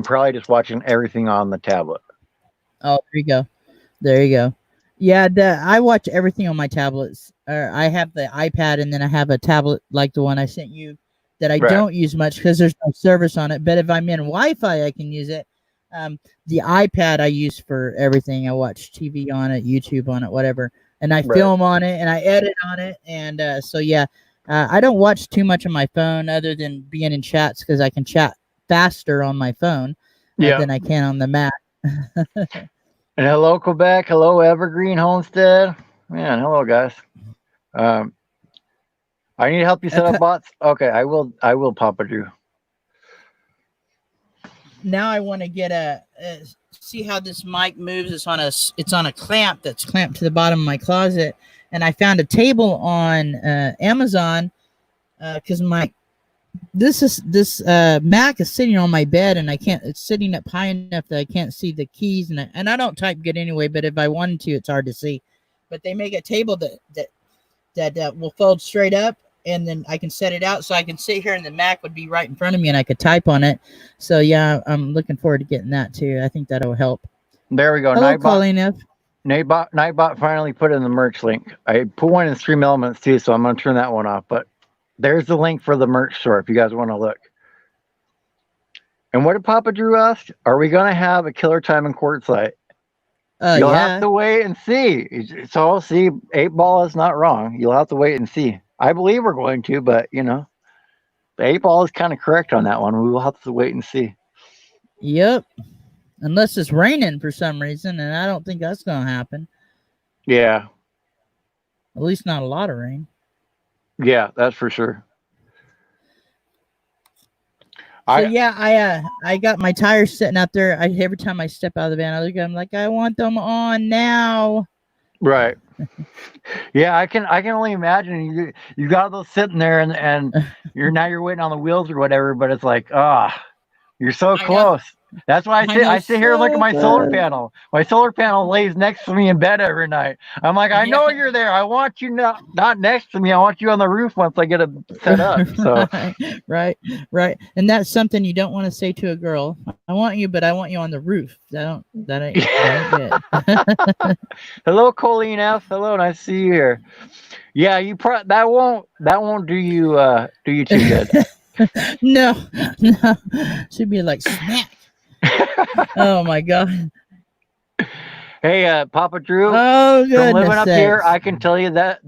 probably just watching everything on the tablet. Oh, there you go. Yeah, I watch everything on my tablets. I have the iPad and then I have a tablet like the one I sent you that I don't use much because there's no service on it. But if I'm in Wi-Fi, I can use it. The iPad I use for everything. I watch TV on it, YouTube on it, whatever. And I film on it and I edit on it. And I don't watch too much on my phone other than being in chats because I can chat faster on my phone than I can on the Mac. And hello, Quebec. Hello, Evergreen Homestead. Man, hello, guys. I need to help you set up bots. Okay, I will, Papa Drew. Now I want to get see how this mic moves. It's on a clamp that's clamped to the bottom of my closet, and I found a table on Amazon because this Mac is sitting on my bed and it's sitting up high enough that I can't see the keys and I don't type good anyway, but if I wanted to, it's hard to see. But they make a table that will fold straight up and then I can set it out so I can sit here and the Mac would be right in front of me and I could type on it. So yeah, I'm looking forward to getting that too. I think that'll help. There we go. Hello, Colleen F. Nightbot finally put in the merch link. I put one in Stream Elements too, so I'm going to turn that one off, but there's the link for the merch store if you guys want to look. And what did Papa Drew ask? Are we going to have a Killer Time in Quartzsite? You'll have to wait and see. So, see, 8-Ball is not wrong. You'll have to wait and see. I believe we're going to, but, the 8-Ball is kind of correct on that one. We will have to wait and see. Yep. Unless it's raining for some reason, and I don't think that's going to happen. Yeah. At least not a lot of rain. Yeah, that's for sure. I got my tires sitting out there. Every time I step out of the van, I look at them like I want them on now. Right. Yeah, I can only imagine you got those sitting there and you're waiting on the wheels or whatever, but it's like, you're so close. That's why I sit here and look at my solar panel. My solar panel lays next to me in bed every night. I'm like, I know you're there. I want you not next to me. I want you on the roof once I get it set up. So right. And that's something you don't want to say to a girl. I want you, but I want you on the roof. That ain't good. Hello, Colleen F. Hello, nice to see you here. Yeah, that won't do you too good. No. Should be like smack. Oh my god. Hey, Papa Drew. Oh, goodness. From living up here, I can tell you that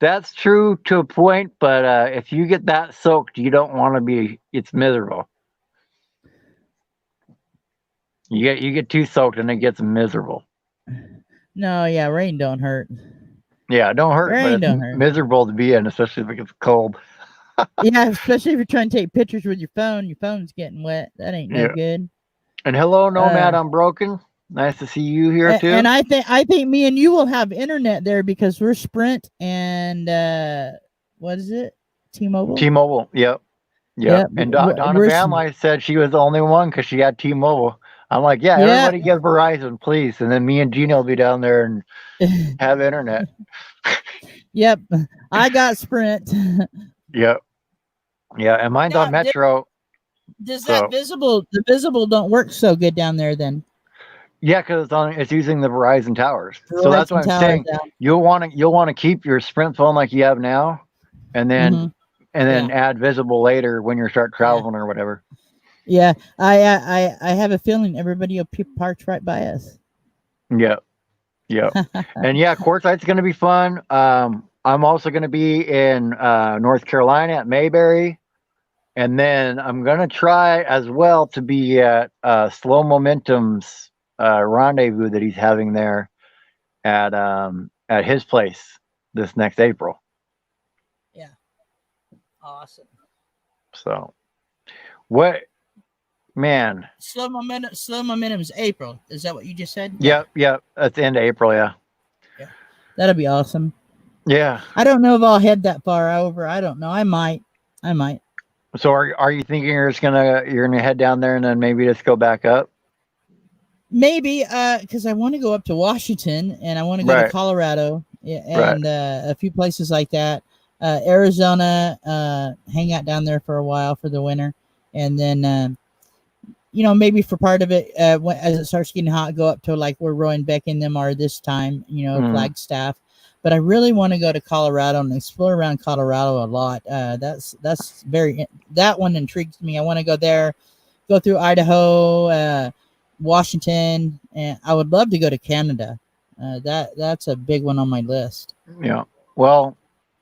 that's true to a point. But if you get that soaked, you don't want to be. It's miserable. You get too soaked and it gets miserable. No, yeah, rain don't hurt. Yeah, it don't hurt, but Rain it's don't hurt. miserable to be in, especially if it gets cold. Yeah, especially if you're trying to take pictures with your phone. Your phone's getting wet. That ain't no Yeah. good. And hello, Nomad Uh, Unbroken. Nice to see you here and too. I think me and you will have internet there because we're Sprint and what is it? T-Mobile. T-Mobile. Yep. Yep. Yep. And Donna We're Van Life said she was the only one because she had T-Mobile. I'm like, yeah, yeah. everybody get Verizon, please. And then me and Gina will be down there and have internet. Yep. I got Sprint. Yep. Yeah. And mine's on Now, Metro. does that So visible the visible don't work so good down there then? yeah, because it's using the Verizon towers. So that's Verizon what I'm towers saying. down. You'll want to keep your Sprint phone like you have now, and then Mm-hmm. and Yeah. then add visible later when you start Yeah. traveling or whatever. Yeah. I have a feeling everybody will be parked right by us. Yep. Yep. And yeah, Quartzsite's going to be fun. I'm also going to be in North Carolina at Mayberry, and then I'm going to try as well to be at Slow Momentum's rendezvous that he's having there at his place this next April. Yeah. Awesome. So what, man? Slow momentum's April. Is that what you just said? Yep. At the end of April, yeah. Yeah. That'll be awesome. Yeah. I don't know if I'll head that far over. I don't know. I might. So are you thinking you're gonna head down there and then maybe just go back up? Maybe because I want to go up to Washington and I want to go to Right. Colorado Right. and a few places like that. Arizona, hang out down there for a while for the winter, and then maybe for part of it, as it starts getting hot, go up to like where Roy and Beck and them are this time, Flagstaff. But I really want to go to Colorado and explore around Colorado a lot. That one intrigues me. I want to go there, go through Idaho, Washington, and I would love to go to Canada. That's a big one on my list. Yeah. Well,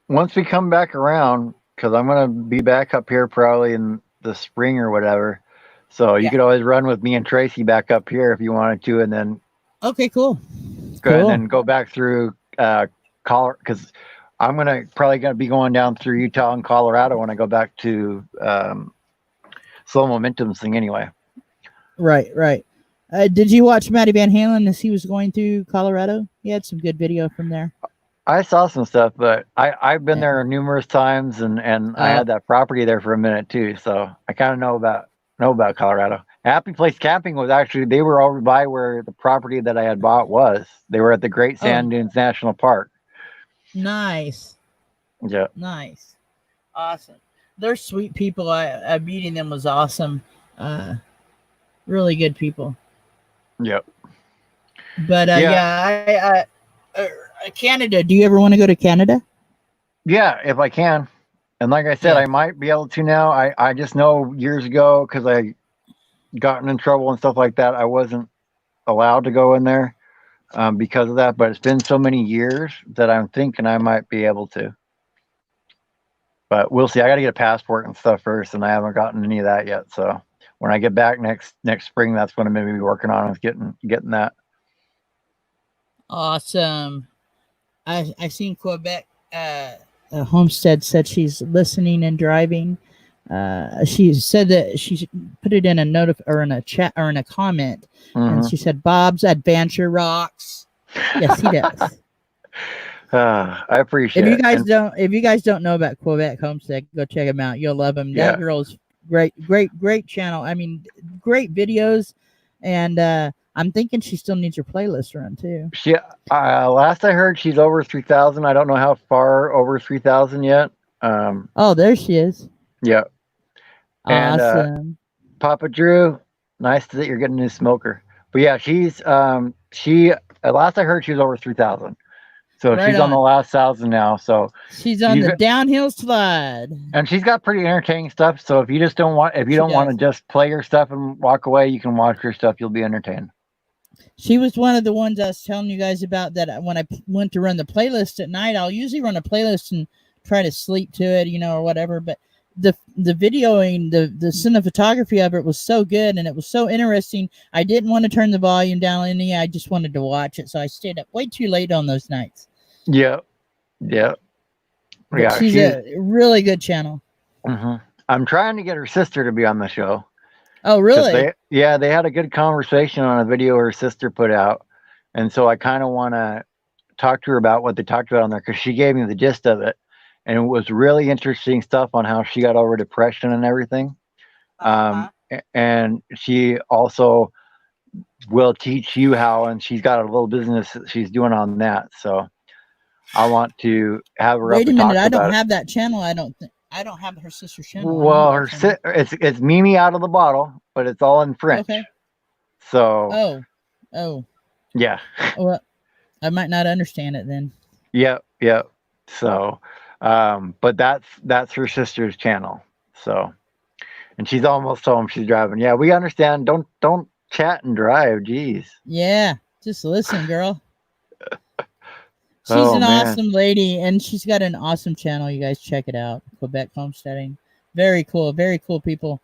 once we come back around, because I'm gonna be back up here probably in the spring or whatever. So you Yeah. could always run with me and Tracy back up here if you wanted to, and then Okay, cool. and then go back through Colorado, because I'm gonna be going down through Utah and Colorado when I go back to Slow Momentum thing anyway. Right. Did you watch Matty Van Halen as he was going through Colorado? He had some good video from there. I saw some stuff, but I've been there numerous times, and I had that property there for a minute too, so I kind of know about Colorado. Happy Place Camping was actually, they were over by where the property that I had bought was. They were at the Great Sand Dunes National Park. Nice. Yeah. Nice. Awesome. They're sweet people. I meeting them was awesome. Really good people. Yep. But I Canada. Do you ever want to go to Canada? Yeah, if I can. And like I said, I might be able to now. I just know years ago, because I gotten in trouble and stuff like that, I wasn't allowed to go in there because of that. But it's been so many years that I'm thinking I might be able to. But we'll see. I got to get a passport and stuff first, and I haven't gotten any of that yet. So when I get back next spring, that's what I'm going to be working on, is getting that. Awesome. I seen Quebec. Homestead said she's listening and driving. She said that she put it in a note or in a chat or in a comment, and she said Bob's adventure rocks. Yes, he does. I appreciate it. If you guys don't know about Quebec Homestead, go check him out. You'll love him. That girl's great channel. I mean, great videos, and I'm thinking she still needs her playlist run too. She last I heard, she's over 3,000. I don't know how far over 3,000 yet. There she is. Yeah. Awesome. And Papa Drew, nice that you're getting a new smoker. But yeah, she's she last I heard she was over 3,000. So she's on the last 1,000 now. So she's on the downhill slide. And she's got pretty entertaining stuff. So if you don't want to just play your stuff and walk away, you can watch her stuff. You'll be entertained. She was one of the ones I was telling you guys about, that when I went to run the playlist at night, I'll usually run a playlist and try to sleep to it, or whatever. But the videoing, the cinematography of it was so good, and it was so interesting. I didn't want to turn the volume down any. I just wanted to watch it, so I stayed up way too late on those nights. Yeah, yeah, But yeah. she's a really good channel. I'm trying to get her sister to be on the show Oh, because really? they had a good conversation on a video her sister put out, and so I kind of want to talk to her about what they talked about on there because she gave me the gist of it, and it was really interesting stuff on how she got over depression and everything. Uh-huh. And she also will teach you how, and she's got a little business that she's doing on that. So I want to have her up Wait a and minute, talk I don't about it. have that channel. I don't have her sister's channel. I need Well, that channel. it's Mimi out of the bottle, but it's all in French. Okay. So Oh. yeah, Well, I might not understand it then. yep. So, but that's her sister's channel. So, and she's almost home. She's driving. Yeah, we understand. Don't chat and drive. Jeez. Yeah, just listen, girl. She's Oh an man. awesome lady, and she's got an awesome channel. You guys check it out. Quebec homesteading. Very cool. Very cool people.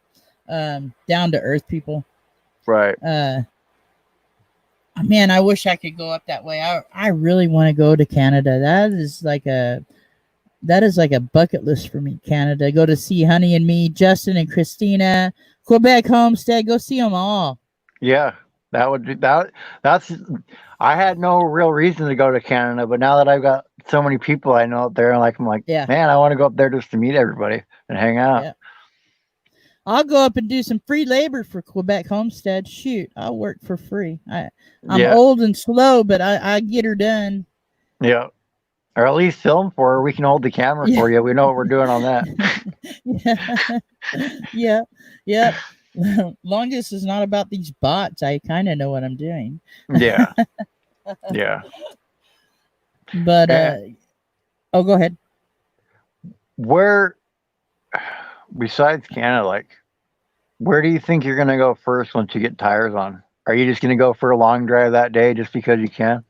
Down to earth people. Right. Man, I wish I could go up that way. I really want to go to Canada. That is like a bucket list for me. Canada. Go to see Honey and Me, Justin and Christina, Quebec homestead. Go see them all. Yeah. That would be that. That's. I had no real reason to go to Canada, but now that I've got so many people I know up there, I'm like, Yeah. man, I want to go up there just to meet everybody and hang out. Yeah. I'll go up and do some free labor for Quebec Homestead. Shoot, I'll work for free. I'm Yeah. old and slow, but I get her done. Yeah. Or at least film for her. We can hold the camera Yeah. for you. We know what we're doing on that. Yeah. Yep. Longest is not about these bots. I kind of know what I'm doing. Yeah. Yeah. But And oh, go ahead. where, besides Canada, like, where do you think you're going to go first once you get tires on? Are you just going to go for a long drive that day just because you can?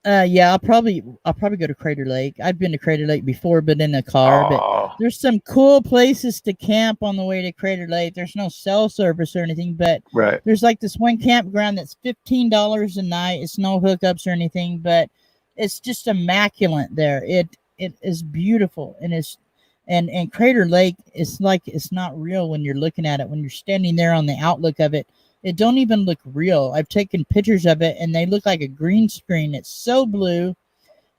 Yeah, I'll probably go to Crater Lake. I've been to Crater Lake before, but in a car. But Oh, there's some cool places to camp on the way to Crater Lake. There's no cell service or anything, but right. there's like this one campground that's $15 a night. It's no hookups or anything, but it's just immaculate there. It is beautiful, and and Crater Lake is like it's not real when you're looking at it. When you're standing there on the outlook of it, it don't even look real. I've taken pictures of it, and they look like a green screen. It's so blue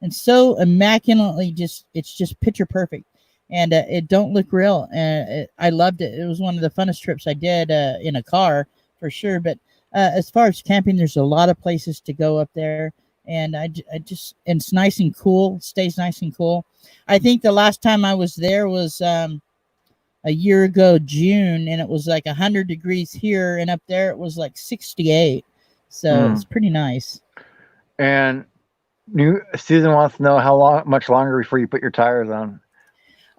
and so immaculately it's just picture perfect, and it don't look real. And I loved it. It was one of the funnest trips I did in a car for sure. But as far as camping, there's a lot of places to go up there, and I just and it's nice and cool. It stays nice and cool. I think the last time I was there was a year ago June, and it was like 100 degrees here, and up there it was like 68. So it's pretty nice. And Susan wants to know much longer before you put your tires on.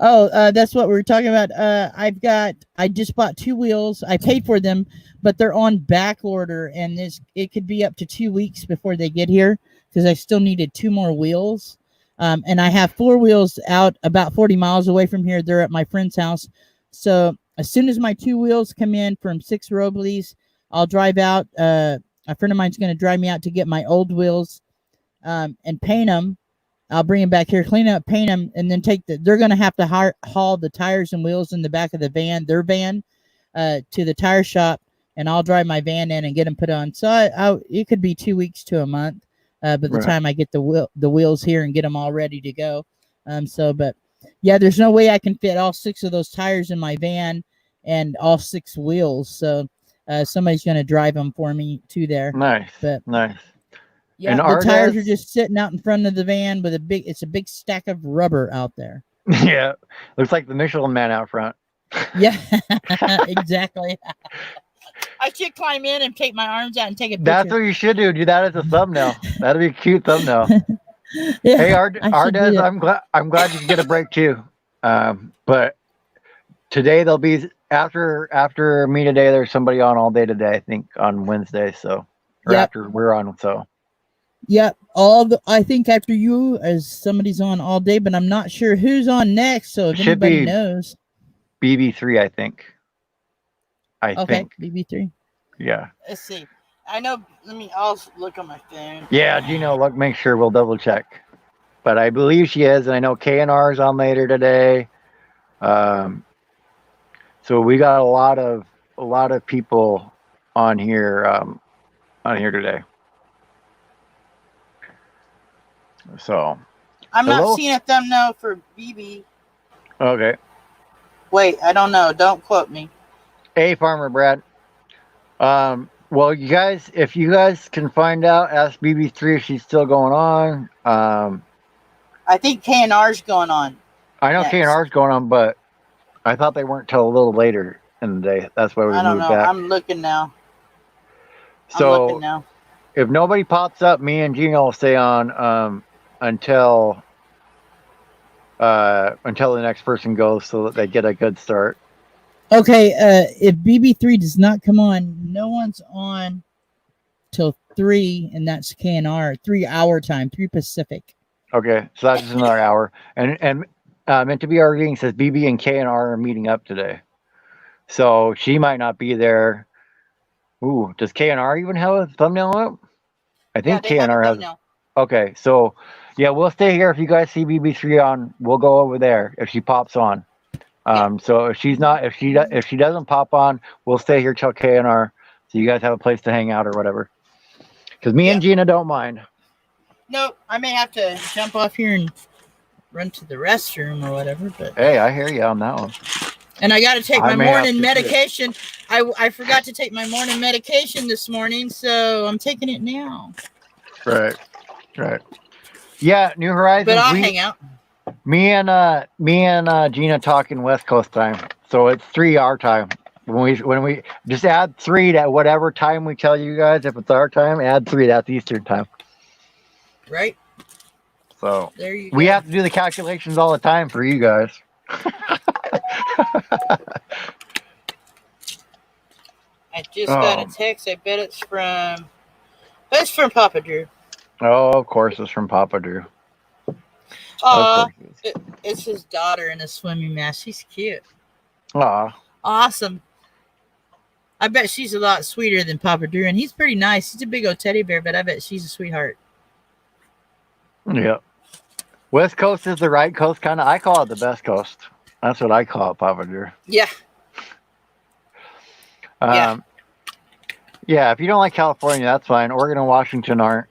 Oh, that's what we were talking about. I just bought two wheels. I paid for them, but they're on back order, and it could be up to 2 weeks before they get here because I still needed two more wheels. And I have four wheels out about 40 miles away from here. They're at my friend's house. So as soon as my two wheels come in from Six Robles, I'll drive out. A friend of mine's going to drive me out to get my old wheels and paint them. I'll bring them back here, clean up, paint them, and then they're going to have to haul the tires and wheels in the back of their van, to the tire shop, and I'll drive my van in and get them put on. So it could be 2 weeks to a month by the time I get the wheels here and get them all ready to go. But yeah, there's no way I can fit all six of those tires in my van and all six wheels. So somebody's going to drive them for me to there. Nice. But nice. yeah, the tires are just sitting out in front of the van with it's a big stack of rubber out there. Yeah. Looks like the Michelin Man out front. Yeah, exactly. I should climb in and take my arms out and take a picture. That's what you should do. Do that as a thumbnail. That'd be a cute thumbnail. Yeah, hey, Ardez, I'm glad you can get a break too. But today there'll be after me today. There's somebody on all day today. I think on Wednesday. So after we're on. So yep. I think after you, as somebody's on all day, but I'm not sure who's on next. So if anybody knows, BB3, I think. Okay, BB3. Yeah. Let's see. I know. I'll look on my phone. Yeah, Gino, look, make sure we'll double check. But I believe she is, and I know KNR is on later today. So we got a lot of people on here today. So I'm not hello. seeing a thumbnail for BB. Okay. Wait, I don't know. Don't quote me. Hey, Farmer Brad. Well, you guys, if you guys can find out, ask BB3 if she's still going on. I think KNR's going on. I know Next. KNR's going on, but I thought they weren't till a little later in the day. That's why we I don't moved know. back. I'm looking now. So if nobody pops up, me and Gino will stay on until the next person goes, so that they get a good start. Okay, if BB3 does not come on, no one's on till 3, and that's KNR. 3 hour time, 3 Pacific. Okay, so that's just another hour. And meant to be our reading says BB and KNR are meeting up today, so she might not be there. Ooh, does KNR even have a thumbnail up? I think KNR has. Okay, so yeah, we'll stay here. If you guys see BB3 on, we'll go over there if she pops on. So if she doesn't pop on, we'll stay here till KNR, so you guys have a place to hang out or whatever. Because me and Gina don't mind. No, I may have to jump off here and run to the restroom or whatever. But hey, I hear you on that one. And I got to take my morning medication. I forgot to take my morning medication this morning, so I'm taking it now. Right. Yeah, New Horizons. But I'll hang out. Me and Gina talking West Coast time, so it's 3 our time. When we just add 3 to whatever time we tell you guys. If it's our time, add 3. That's Eastern time. Right. So there you go. We have to do the calculations all the time for you guys. I just got a text. I bet it's from Papa Drew. Oh, of course it's from Papa Drew. It's his daughter in a swimming mask. She's cute. Aw. Awesome. I bet she's a lot sweeter than Papa Drew, and he's pretty nice. He's a big old teddy bear, but I bet she's a sweetheart. Yeah. West Coast is the right coast, kind of. I call it the best coast. That's what I call it, Papa Drew. Yeah. Yeah, if you don't like California, that's fine. Oregon and Washington aren't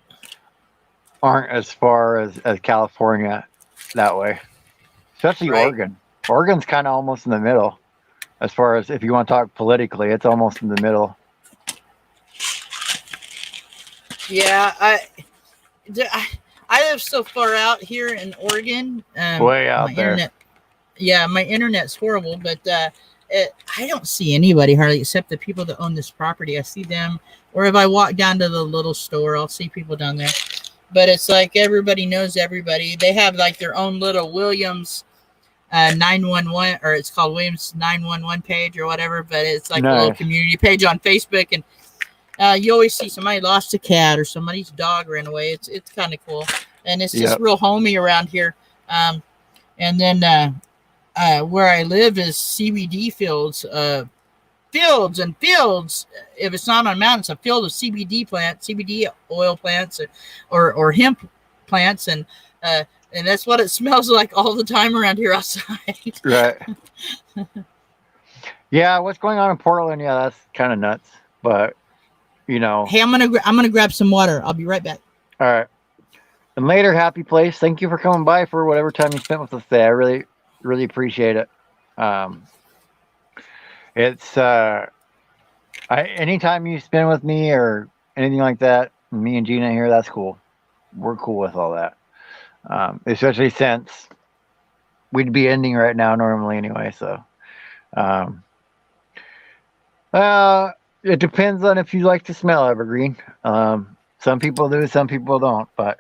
as far as California that way. Especially Oregon. Oregon's kind of almost in the middle. As far as if you want to talk politically, it's almost in the middle. Yeah, I live so far out here in Oregon. Way out there. My internet's horrible, but I don't see anybody hardly except the people that own this property. I see them, or if I walk down to the little store, I'll see people down there. But it's like everybody knows everybody. They have like their own little Williams 911, or it's called Williams 911 page or whatever. But it's like a little community page on Facebook, and you always see somebody lost a cat or somebody's dog ran away. It's kind of cool, and it's just real homey around here. And then where I live is CBD fields. Fields and fields. If it's not on a mountain, it's a field of CBD plants, CBD oil plants, or hemp plants, and that's what it smells like all the time around here outside. Right. Yeah, what's going on in Portland? Yeah, that's kind of nuts. But you know. Hey, I'm gonna grab some water. I'll be right back. All right. And later, happy place. Thank you for coming by for whatever time you spent with us today. I really appreciate it. It's anytime you spend with me or anything like that, me and Gina here, that's cool. We're cool with all that. Especially since we'd be ending right now normally anyway. So, it depends on if you like to smell evergreen. Some people do, some people don't. But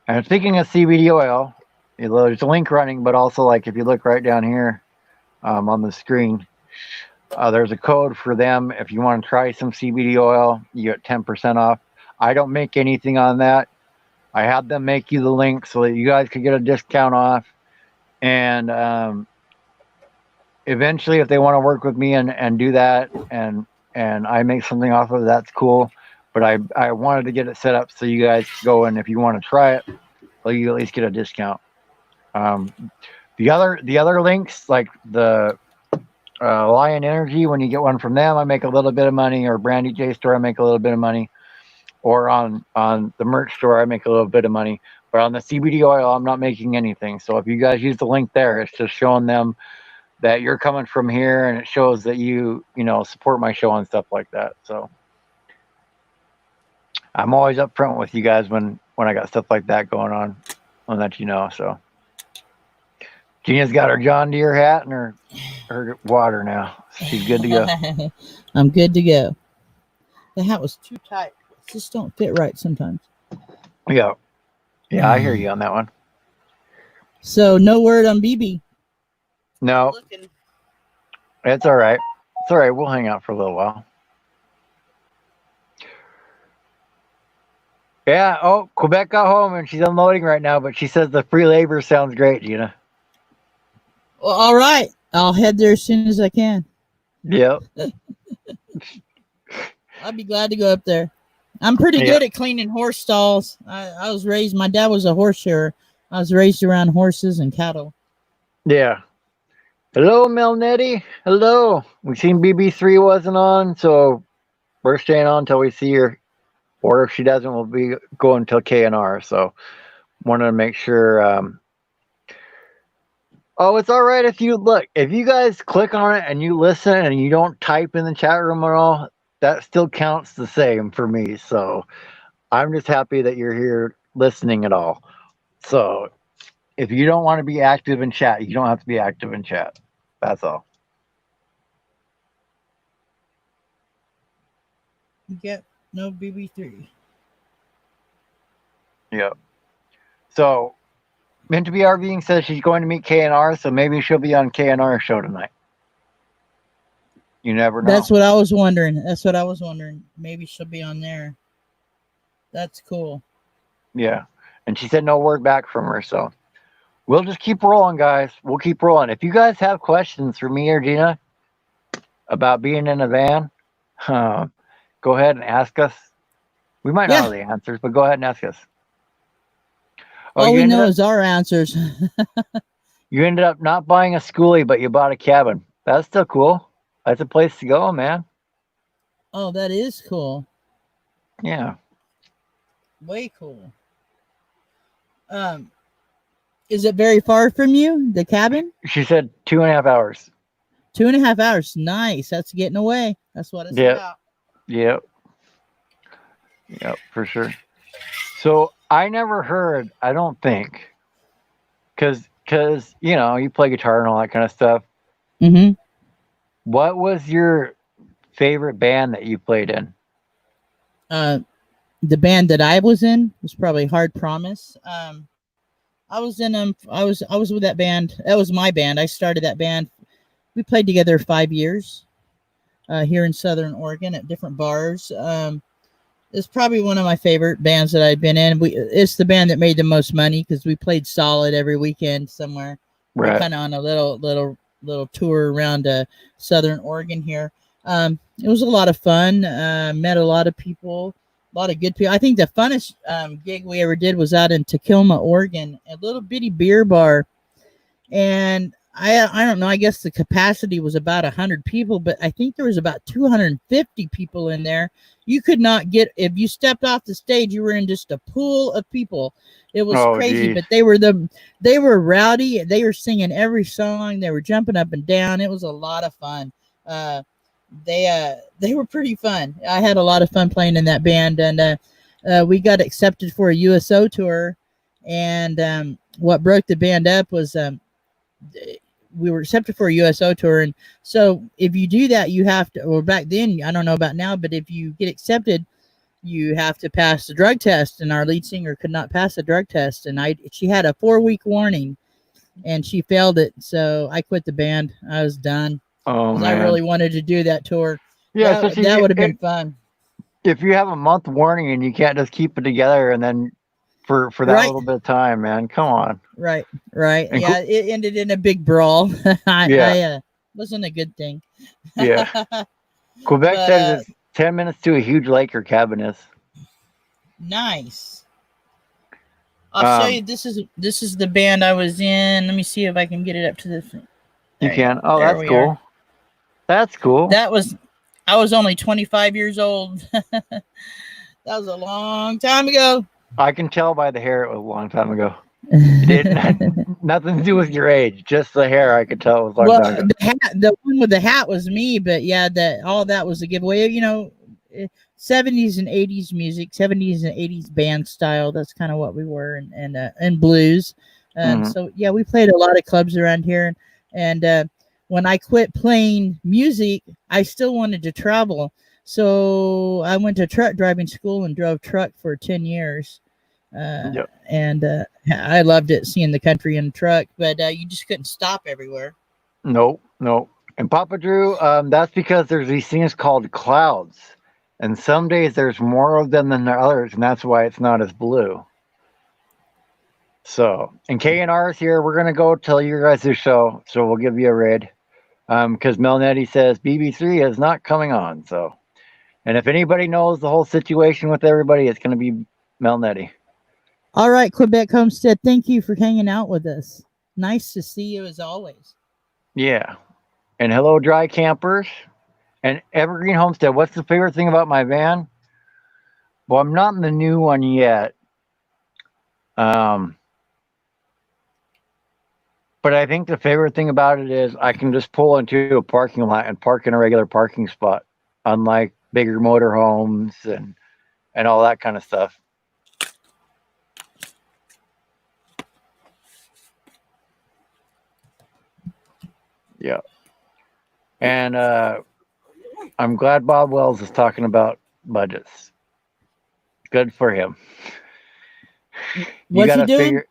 and speaking of CBD oil, there's a link running, but also like if you look right down here on the screen, there's a code for them. If you want to try some CBD oil, you get 10% off. I don't make anything on that. I had them make you the link so that you guys could get a discount off. And eventually, if they want to work with me and do that, and I make something off of it, that's cool. But I wanted to get it set up so you guys go, and if you want to try it, well, you at least get a discount. Um, the other links, like the Lion Energy, when you get one from them, I make a little bit of money. Or Brandy J store, I make a little bit of money. Or on the merch store, I make a little bit of money. But on the CBD oil, I'm not making anything. So if you guys use the link there, it's just showing them that you're coming from here, and it shows that you support my show and stuff like that. So I'm always upfront with you guys when I got stuff like that going on. I'll let you know. So Gina's got her John Deere hat and her water now. She's good to go. I'm good to go. The hat was too tight. It just don't fit right sometimes. Yeah. Yeah, I hear you on that one. So no word on BB. No, it's all right. It's all right. We'll hang out for a little while. Yeah. Oh, Quebec got home and she's unloading right now, but she says the free labor sounds great, Gina. Well, all right. I'll head there as soon as I can. Yep. I'll be glad to go up there. I'm pretty good at cleaning horse stalls. I was raised, my dad was a horse shearer. I was raised around horses and cattle. Yeah. Hello, Melnetti. Hello. We've seen BB3 wasn't on, so we're staying on until we see her. Or if she doesn't, we'll be going till KNR. So wanted to make sure. Oh, it's all right if you look. If you guys click on it and you listen and you don't type in the chat room at all, that still counts the same for me. So I'm just happy that you're here listening at all. So if you don't want to be active in chat, you don't have to be active in chat. That's all. Yep. No BB3. Yep. So Meant to be RVing says she's going to meet KNR, so maybe she'll be on KNR show tonight. You never know. That's what I was wondering. Maybe she'll be on there. That's cool. Yeah. And she said no word back from her, so we'll just keep rolling, guys. We'll keep rolling. If you guys have questions for me or Gina about being in a van, go ahead and ask us. We might not know the answers, but go ahead and ask us. All we know is our answers. You ended up not buying a schoolie, but you bought a cabin. That's still cool. That's a place to go, man. Oh, that is cool. Yeah. Way cool. Is it very far from you, the cabin? She said 2.5 hours. 2.5 hours. Nice. That's getting away. That's what it's about. Yep, for sure. So I never heard, I don't think, because you play guitar and all that kind of stuff. Mm-hmm. What was your favorite band that you played in? The band that I was in was probably Hard Promise. I was in I was with that band. That was my band. I started that band. We played together 5 years here in Southern Oregon at different bars. It's probably one of my favorite bands that I've been in. It's the band that made the most money because we played solid every weekend somewhere. Right. We're kind of on a little tour around Southern Oregon here. It was a lot of fun. Met a lot of people, a lot of good people. I think the funnest gig we ever did was out in Tacoma, Oregon, a little bitty beer bar. And I don't know, I guess the capacity was about 100 people, but I think there was about 250 people in there. You could not get, if you stepped off the stage, you were in just a pool of people. It was crazy, geez. but they were rowdy. They were singing every song. They were jumping up and down. It was a lot of fun. They were pretty fun. I had a lot of fun playing in that band, and we got accepted for a USO tour. And what broke the band up was we were accepted for a USO tour. And so if you do that, you have to, or back then, I don't know about now, but if you get accepted, you have to pass the drug test. And our lead singer could not pass the drug test. And she had a 4-week warning and she failed it. So I quit the band. I was done. Oh, man. I really wanted to do that tour. Yeah, that would have been fun. If you have a month warning and you can't just keep it together and then for that little bit of time, man, come on. Right. And Yeah, it ended in a big brawl. Wasn't a good thing. Yeah. Quebec But says it's 10 minutes to a huge lake or cabin is. nice. I'll show Um, you. This is the band I was in. Let me see if I can get it up to the. you There you can. go. Oh, There that's we are. cool. That's cool. That was. I was only 25 years old. That was a long time ago. I can tell by the hair it was a long time ago. It didn't nothing to do with your age, just the hair. I could tell it was a long Well, time ago. the hat, the one with the hat was me, but yeah, that all that was a giveaway. 70s and 80s music, 70s and 80s band style. That's kind of what we were, and blues. Hmm. So yeah, we played a lot of clubs around here, and when I quit playing music, I still wanted to travel. So I went to truck driving school and drove truck for 10 years. Uh, Yep. and I loved it, seeing the country in the truck, but you just couldn't stop everywhere. Nope. Nope. And Papa Drew, that's because there's these things called clouds, and some days there's more of them than there are others, and that's why it's not as blue. So, and K and R is here. We're gonna go tell you guys' show, so we'll give you a raid. Because Melnetti says BB3 is not coming on. So, and if anybody knows the whole situation with everybody, it's gonna be Melnetti. All right, Quebec Homestead, thank you for hanging out with us. Nice to see you as always. Yeah. And hello, dry campers. And Evergreen Homestead. What's the favorite thing about my van? Well, I'm not in the new one yet. Um, but I think the favorite thing about it is I can just pull into a parking lot and park in a regular parking spot, unlike bigger motorhomes and all that kind of stuff. Yeah. And I'm glad Bob Wells is talking about budgets. Good for him. You What's got he to doing? figure.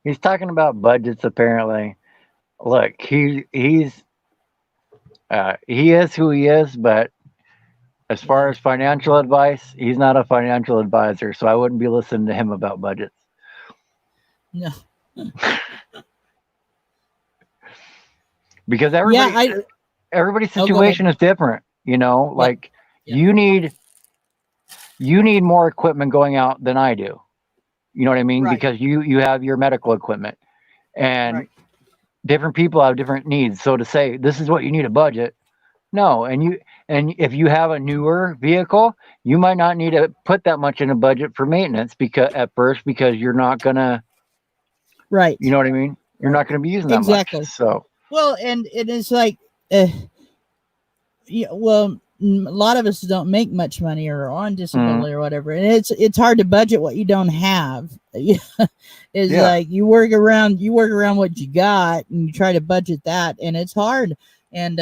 He's talking about budgets apparently. Look, he is who he is, but as far Yeah. as financial advice, he's not a financial advisor, so I wouldn't be listening to him about budgets No. because Yeah, I. everybody's Oh, go ahead. situation is different. Yep. Like Yep. you need more equipment going out than I do. You know what I mean? Right. Because you have your medical equipment, and Right. different people have different needs. So to say this is what you need a budget, no. And if you have a newer vehicle, you might not need to put that much in a budget for maintenance because at first because you're not gonna, you Right. know what I mean? You're Right. not gonna be using that much. Exactly. So Well, and it is like, uh, yeah, well, a lot of us don't make much money or are on mm, disability or whatever, and it's hard to budget what you don't have. Yeah, it's yeah, like you work around what you got, and you try to budget that, and it's hard. And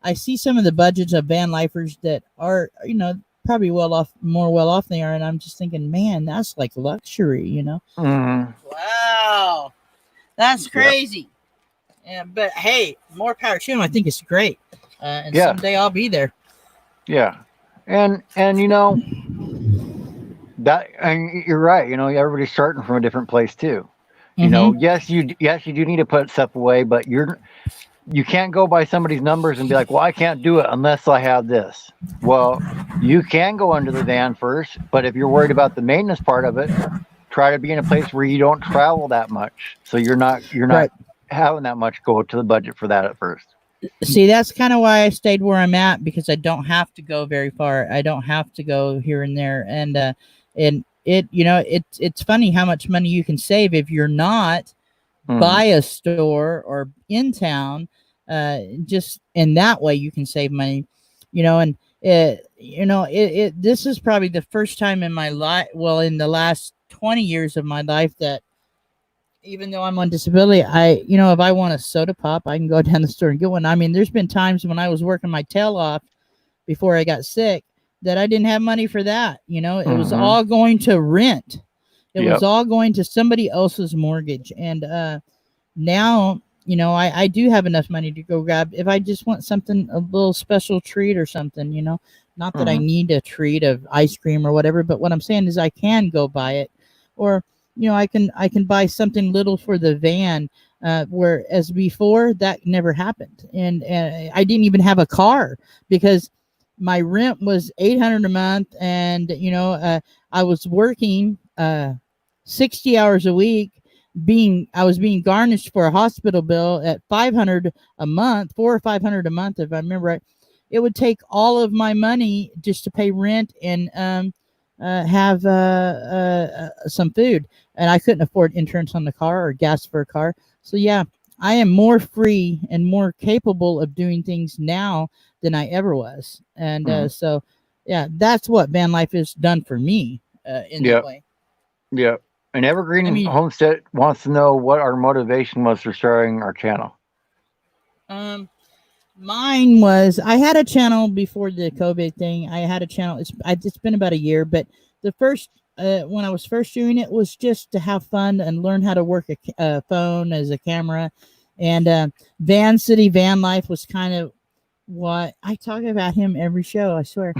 I see some of the budgets of van lifers that are, probably more well off than they are, and I'm just thinking, man, that's like luxury. mm, Wow, that's yeah, crazy. Yeah, but hey, more power to him. I think it's great. And yeah, someday I'll be there. yeah. And that and you're right. Everybody's starting from a different place too. Mm-hmm. Yes, you do need to put stuff away, but you can't go by somebody's numbers and be like, well, I can't do it unless I have this. Well, you can go into the van first, but if you're worried about the maintenance part of it, try to be in a place where you don't travel that much. So you're not Right. having that much go to the budget for that at first. See, that's kind of why I stayed where I'm at, because I don't have to go very far. I don't have to go here and there, and it's funny how much money you can save if you're not Hmm. by a store or in town. Just in that way, you can save money. And this is probably the first time in my life, well, in the last 20 years of my life, that even though I'm on disability, if I want a soda pop, I can go down the store and get one. I mean, there's been times when I was working my tail off before I got sick that I didn't have money for that. It was Hmm. all going to rent. It was Yep. all going to somebody else's mortgage. And now, I do have enough money to go grab if I just want something, a little special treat or something. Not that I Hmm. need a treat of ice cream or whatever, but what I'm saying is I can go buy it. Or I can buy something little for the van. Whereas before that never happened, and I didn't even have a car because my rent was 800 a month, and I was working 60 hours a week. I was being garnished for a hospital bill at 500 a month, 4 or 500 a month, if I remember right. It would take all of my money just to pay rent and have some food, and I couldn't afford insurance on the car or gas for a car. So yeah, I am more free and more capable of doing things now than I ever was, and Mm-hmm. so yeah, that's what van life has done for me in that Yep. way. Yep. And I Evergreen mean, Homestead wants to know what our motivation was for starting our channel. um, mine was I had a channel before the COVID thing. I had a channel. It's been about a year, but the first when I was first doing it was just to have fun and learn how to work a phone as a camera, and Van City Van Life was kind of what I talk about him every show. I swear.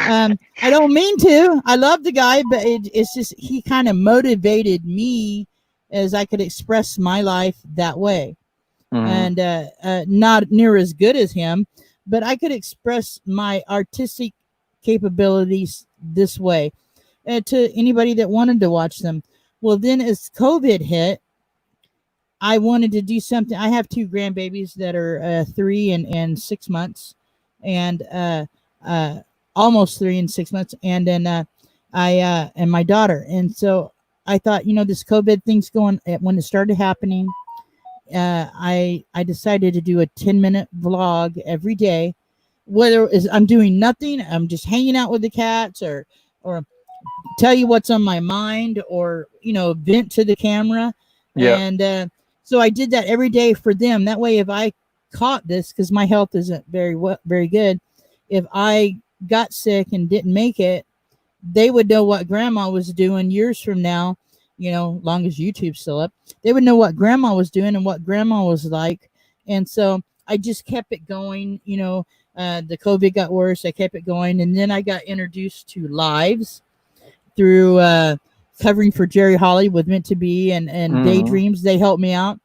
Um, I don't mean to. I love the guy, but it's just he kind of motivated me as I could express my life that way, Mm-hmm. and not near as good as him, but I could express my artistic capabilities this way to anybody that wanted to watch them. Well, then as COVID hit, I wanted to do something. I have two grandbabies that are 3 and 6 months, and uh, almost 3 and 6 months, and then I and my daughter. And so I thought, this COVID thing's going. When it started happening, I decided to do a 10-minute vlog every day. Whether is I'm doing nothing, I'm just hanging out with the cats, or tell you what's on my mind, or vent to the camera. Yep. And so I did that every day for them. That way, if I caught this, because my health isn't very good, if I got sick and didn't make it, they would know what grandma was doing years from now. Long as YouTube's still up, they would know what grandma was doing and what grandma was like. And so I just kept it going. The COVID got worse, I kept it going, and then I got introduced to lives through covering for Jerry Holly with Meant to Be and Mm-hmm. Daydreams. They helped me out,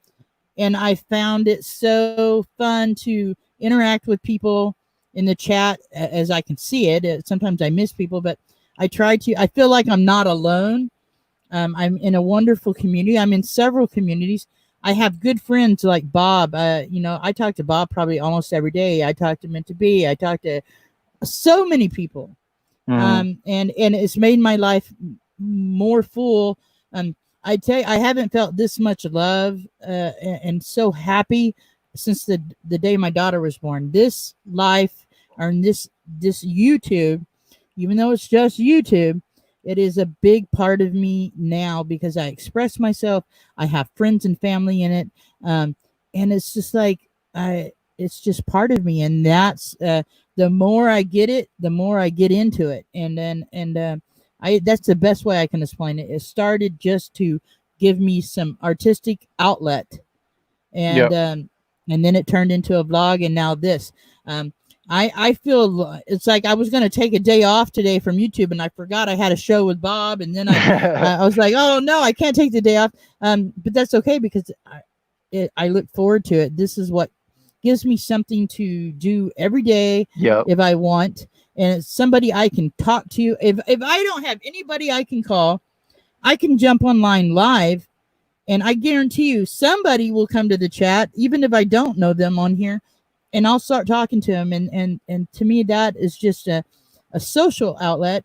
and I found it so fun to interact with people in the chat as I can see it. Sometimes I miss people, but I try to. I feel like I'm not alone. I'm in a wonderful community. I'm in several communities. I have good friends like Bob. I talk to Bob probably almost every day. I talk to Meant to Be. I talk to so many people, Mm-hmm. and it's made my life more full. Um, I tell you, I haven't felt this much love and so happy since the day my daughter was born. This life, or this YouTube, even though it's just YouTube, it is a big part of me now because I express myself. I have friends and family in it, um, and it's just like it's just part of me, and that's the more I get it, the more I get into it, and I that's the best way I can explain it. It started just to give me some artistic outlet, and Yep. um, and then it turned into a vlog, and now this. Um, I feel it's like I was going to take a day off today from YouTube, and I forgot I had a show with Bob, and then I was like, oh no, I can't take the day off. But that's okay because I look forward to it. This is what gives me something to do every day Yep. if I want, and it's somebody I can talk to. If I don't have anybody I can call, I can jump online live, and I guarantee you somebody will come to the chat, even if I don't know them on here, and I'll start talking to them. And to me, that is just a social outlet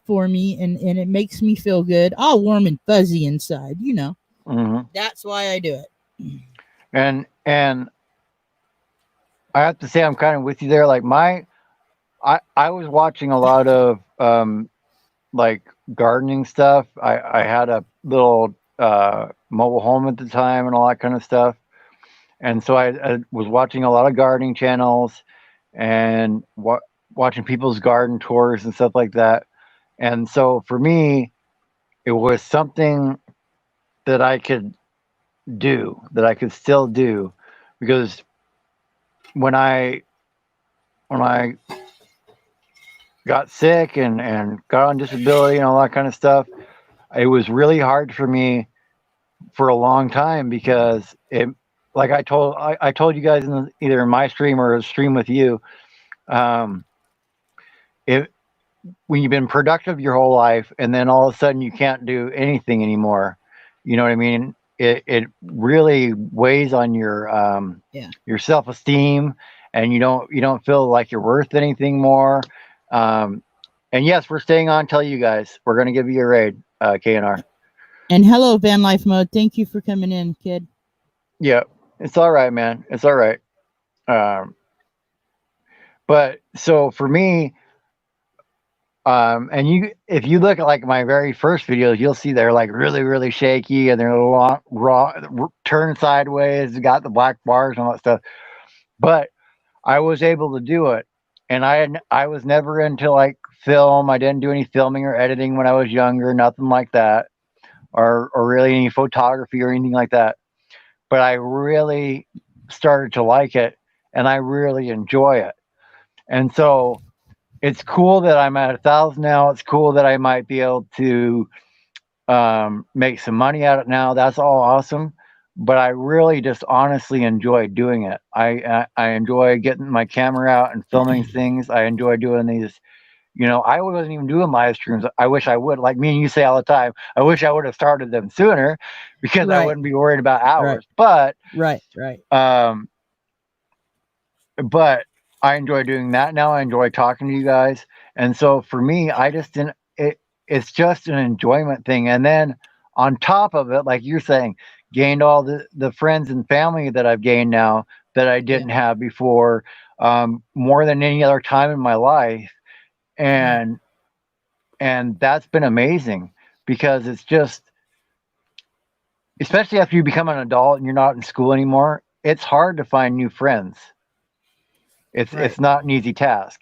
for me, and it makes me feel good, all warm and fuzzy inside. Mm-hmm. That's why I do it. And I have to say I'm kind of with you there. Like I was watching a lot of like gardening stuff. I had a little mobile home at the time and all that kind of stuff. And so I was watching a lot of gardening channels and watching people's garden tours and stuff like that. And so for me, it was something that I could do, that I could still do, because when I when I got sick and got on disability and all that kind of stuff, it was really hard for me for a long time because it, like I told you guys in either in my stream or a stream with you, um, it when you've been productive your whole life and then all of a sudden you can't do anything anymore, you know what I mean? It really weighs on Yeah. your self esteem, and you don't feel like you're worth anything more. Um, and yes, we're staying on. Tell you guys, we're gonna give you a raid, KNR. And hello, Van Life Mode. Thank you for coming in, kid. Yeah, it's all right, man. It's all right. Um, but so for me, and you, if you look at like my very first videos, you'll see they're like really, really shaky and they're long, raw, turn sideways, got the black bars and all that stuff. But I was able to do it, and I was never into like film. I didn't do any filming or editing when I was younger, nothing like that, or really any photography or anything like that. But I really started to like it, and I really enjoy it. And so it's cool that I'm at 1,000 now. It's cool that I might be able to make some money at it now. That's all awesome. But I really just honestly enjoy doing it. I enjoy getting my camera out and filming things. I enjoy doing these. You know, I wasn't even doing live streams. I wish I would. Like me and you say all the time. I wish I would have started them sooner because I Right. wouldn't be worried about Right. hours. Right. Right. Um, but I enjoy doing that now. I enjoy talking to you guys, and so for me, I just didn't. It's just an enjoyment thing, and then on top of it, like you're saying, gained all the friends and family that I've gained now that I Yeah. didn't have before, more than any other time in my life, Yeah. and that's been amazing because it's just, especially after you become an adult and you're not in school anymore, it's hard to find new friends. Right. It's not an easy task.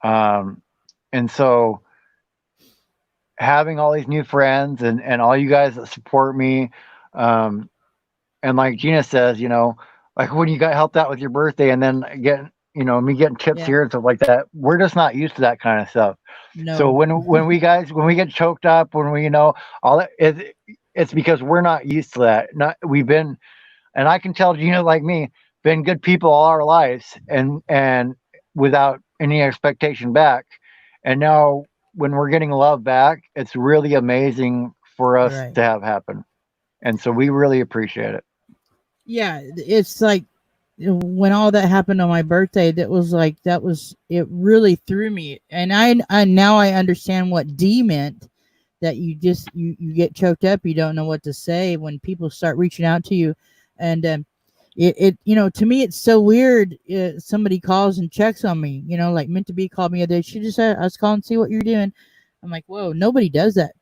Um, and so having all these new friends and all you guys that support me, um, and like Gina says, you know, like when you got helped out with your birthday and then getting, you know, me getting tips Yeah. here and stuff like that, we're just not used to that kind of stuff. So No. when we get choked up, when we, you know, all that, it's because we're not used to that. Not we've been, and I can tell Gina, like me, been good people all our lives, and without any expectation back. And now when we're getting love back, it's really amazing for us Right. to have happen. And so we really appreciate it. Yeah. It's like when all that happened on my birthday, that was like that was it. Really threw me, and I now I understand what D meant. That you just you get choked up. You don't know what to say when people start reaching out to you, and it to me it's so weird. Somebody calls and checks on me. Like meant to be called me the other day. She just said I was calling to see what you're doing. I'm like, whoa, nobody does that.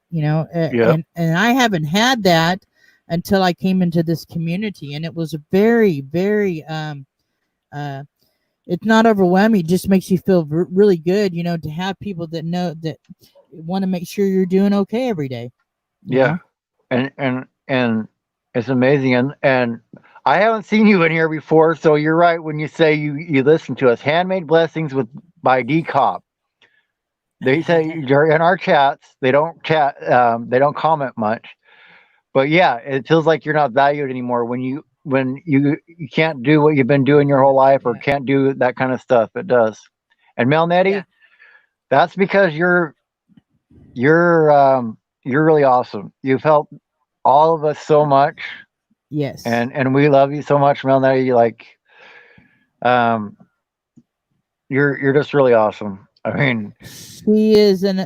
Yep. And I haven't had that until I came into this community, and it was very very uh it's not overwhelming. It just makes you feel really good, to have people that know that want to make sure you're doing okay every day, you Yeah. know? And it's amazing. And I haven't seen you in here before, so you're right when you say you listen to us. Handmade Blessings with by D Cop. They say you're in our chats. They don't chat. They don't comment much. But yeah, it feels like you're not valued anymore when you can't do what you've been doing your whole life or Yeah. can't do that kind of stuff. It does. And Mel Yeah. Nettie, that's because you're really awesome. You've helped all of us so much, Yes. and we love you so much, Mel Nettie. Like, um, you're just really awesome. I mean, She is, and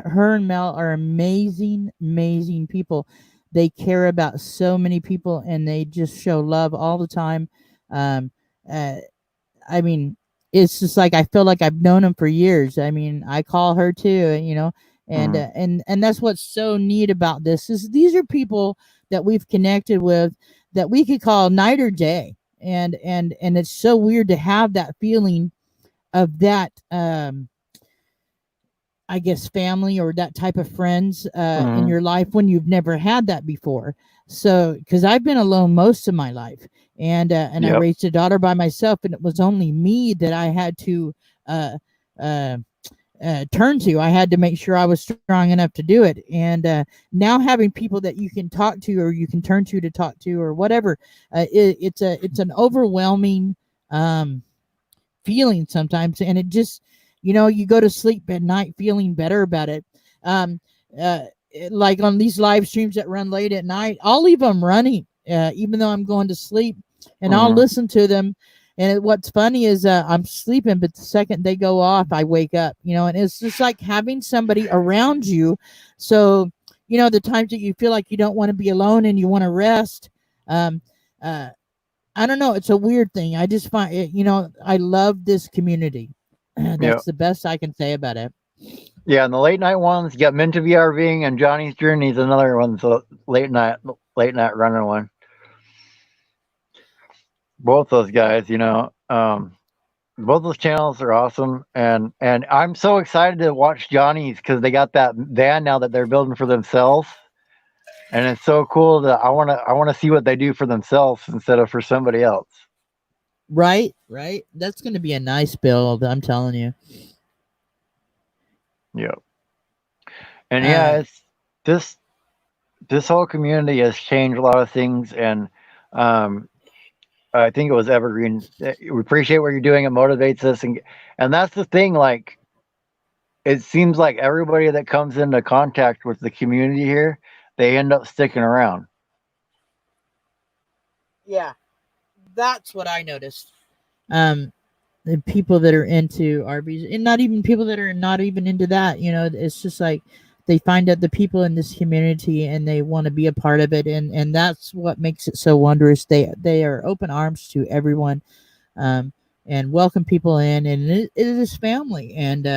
her and Mel are amazing, amazing people. They care about so many people, and they just show love all the time. Um, uh, I mean, it's just like I feel like I've known him for years. I mean, I call her too, and mm, and that's what's so neat about this is these are people that we've connected with that we could call night or day, and it's so weird to have that feeling of that. I guess family or that type of friends in mm, your life when you've never had that before. So, because I've been alone most of my life, and I yep, raised a daughter by myself, and it was only me that I had to uh, uh, turn to. I had to make sure I was strong enough to do it. And now having people that you can talk to or you can turn to talk to or whatever, it's an overwhelming feeling sometimes, and it just, you go to sleep at night feeling better about it. Um, like on these live streams that run late at night, I'll leave them running, even though I'm going to sleep, and I'll Mm-hmm. listen to them. And what's funny is I'm sleeping, but the second they go off, I wake up, and it's just like having somebody around you. So, the times that you feel like you don't want to be alone and you want to rest, um, uh, I don't know. It's a weird thing. I just find it, I love this community. Yeah. That's the best I can say about it. Yeah, and the late night ones, you got Meant to Be RVing and Johnny's Journey's another one. So late night running one. Both those guys, both those channels are awesome, and I'm so excited to watch Johnny's because they got that van now that they're building for themselves, and it's so cool that I want to see what they do for themselves instead of for somebody else. Right, right. That's going to be a nice build. I'm telling you. Yeah, and yeah, Uh, it's this whole community has changed a lot of things, and um, I think it was Evergreen. We appreciate what you're doing. It motivates us, and that's the thing. Like, it seems like everybody that comes into contact with the community here, they end up sticking around. yeah, that's what I noticed. Um, the people that are into RVs, and not even people that are not even into that, it's just like they find out the people in this community and they want to be a part of it, and that's what makes it so wondrous. They are open arms to everyone, um, and welcome people in, and it is family. And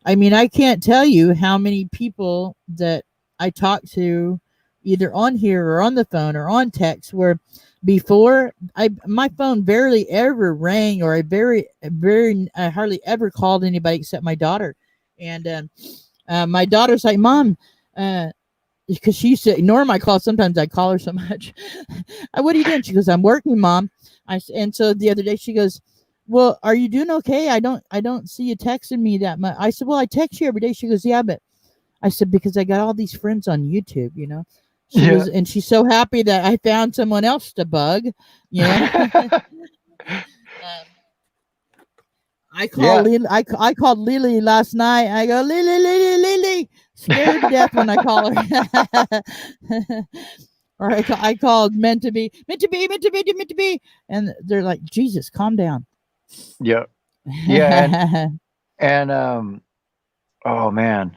I mean, I can't tell you how many people that I talk to either on here or on the phone or on text where before my phone barely ever rang, or I hardly ever called anybody except my daughter. And my daughter's like, "Mom, because she used to ignore my calls. Sometimes I call her so much. What are you doing?" She goes, "I'm working, Mom." And so the other day she goes, "Well, are you doing okay? I don't see you texting me that much." I said, "Well, I text you every day." She goes, "Yeah, but," I said, "because I got all these friends on YouTube." She Yeah. was, and she's so happy that I found someone else to bug. You know, um, I called Yeah. Lily. I called Lily last night. I go, "Lily, Lily, Lily," scare her to death when I call her. Or I called meant to be, meant to be, meant to be, meant to be, and they're like, "Jesus, calm down." Yeah. Yeah. And oh man,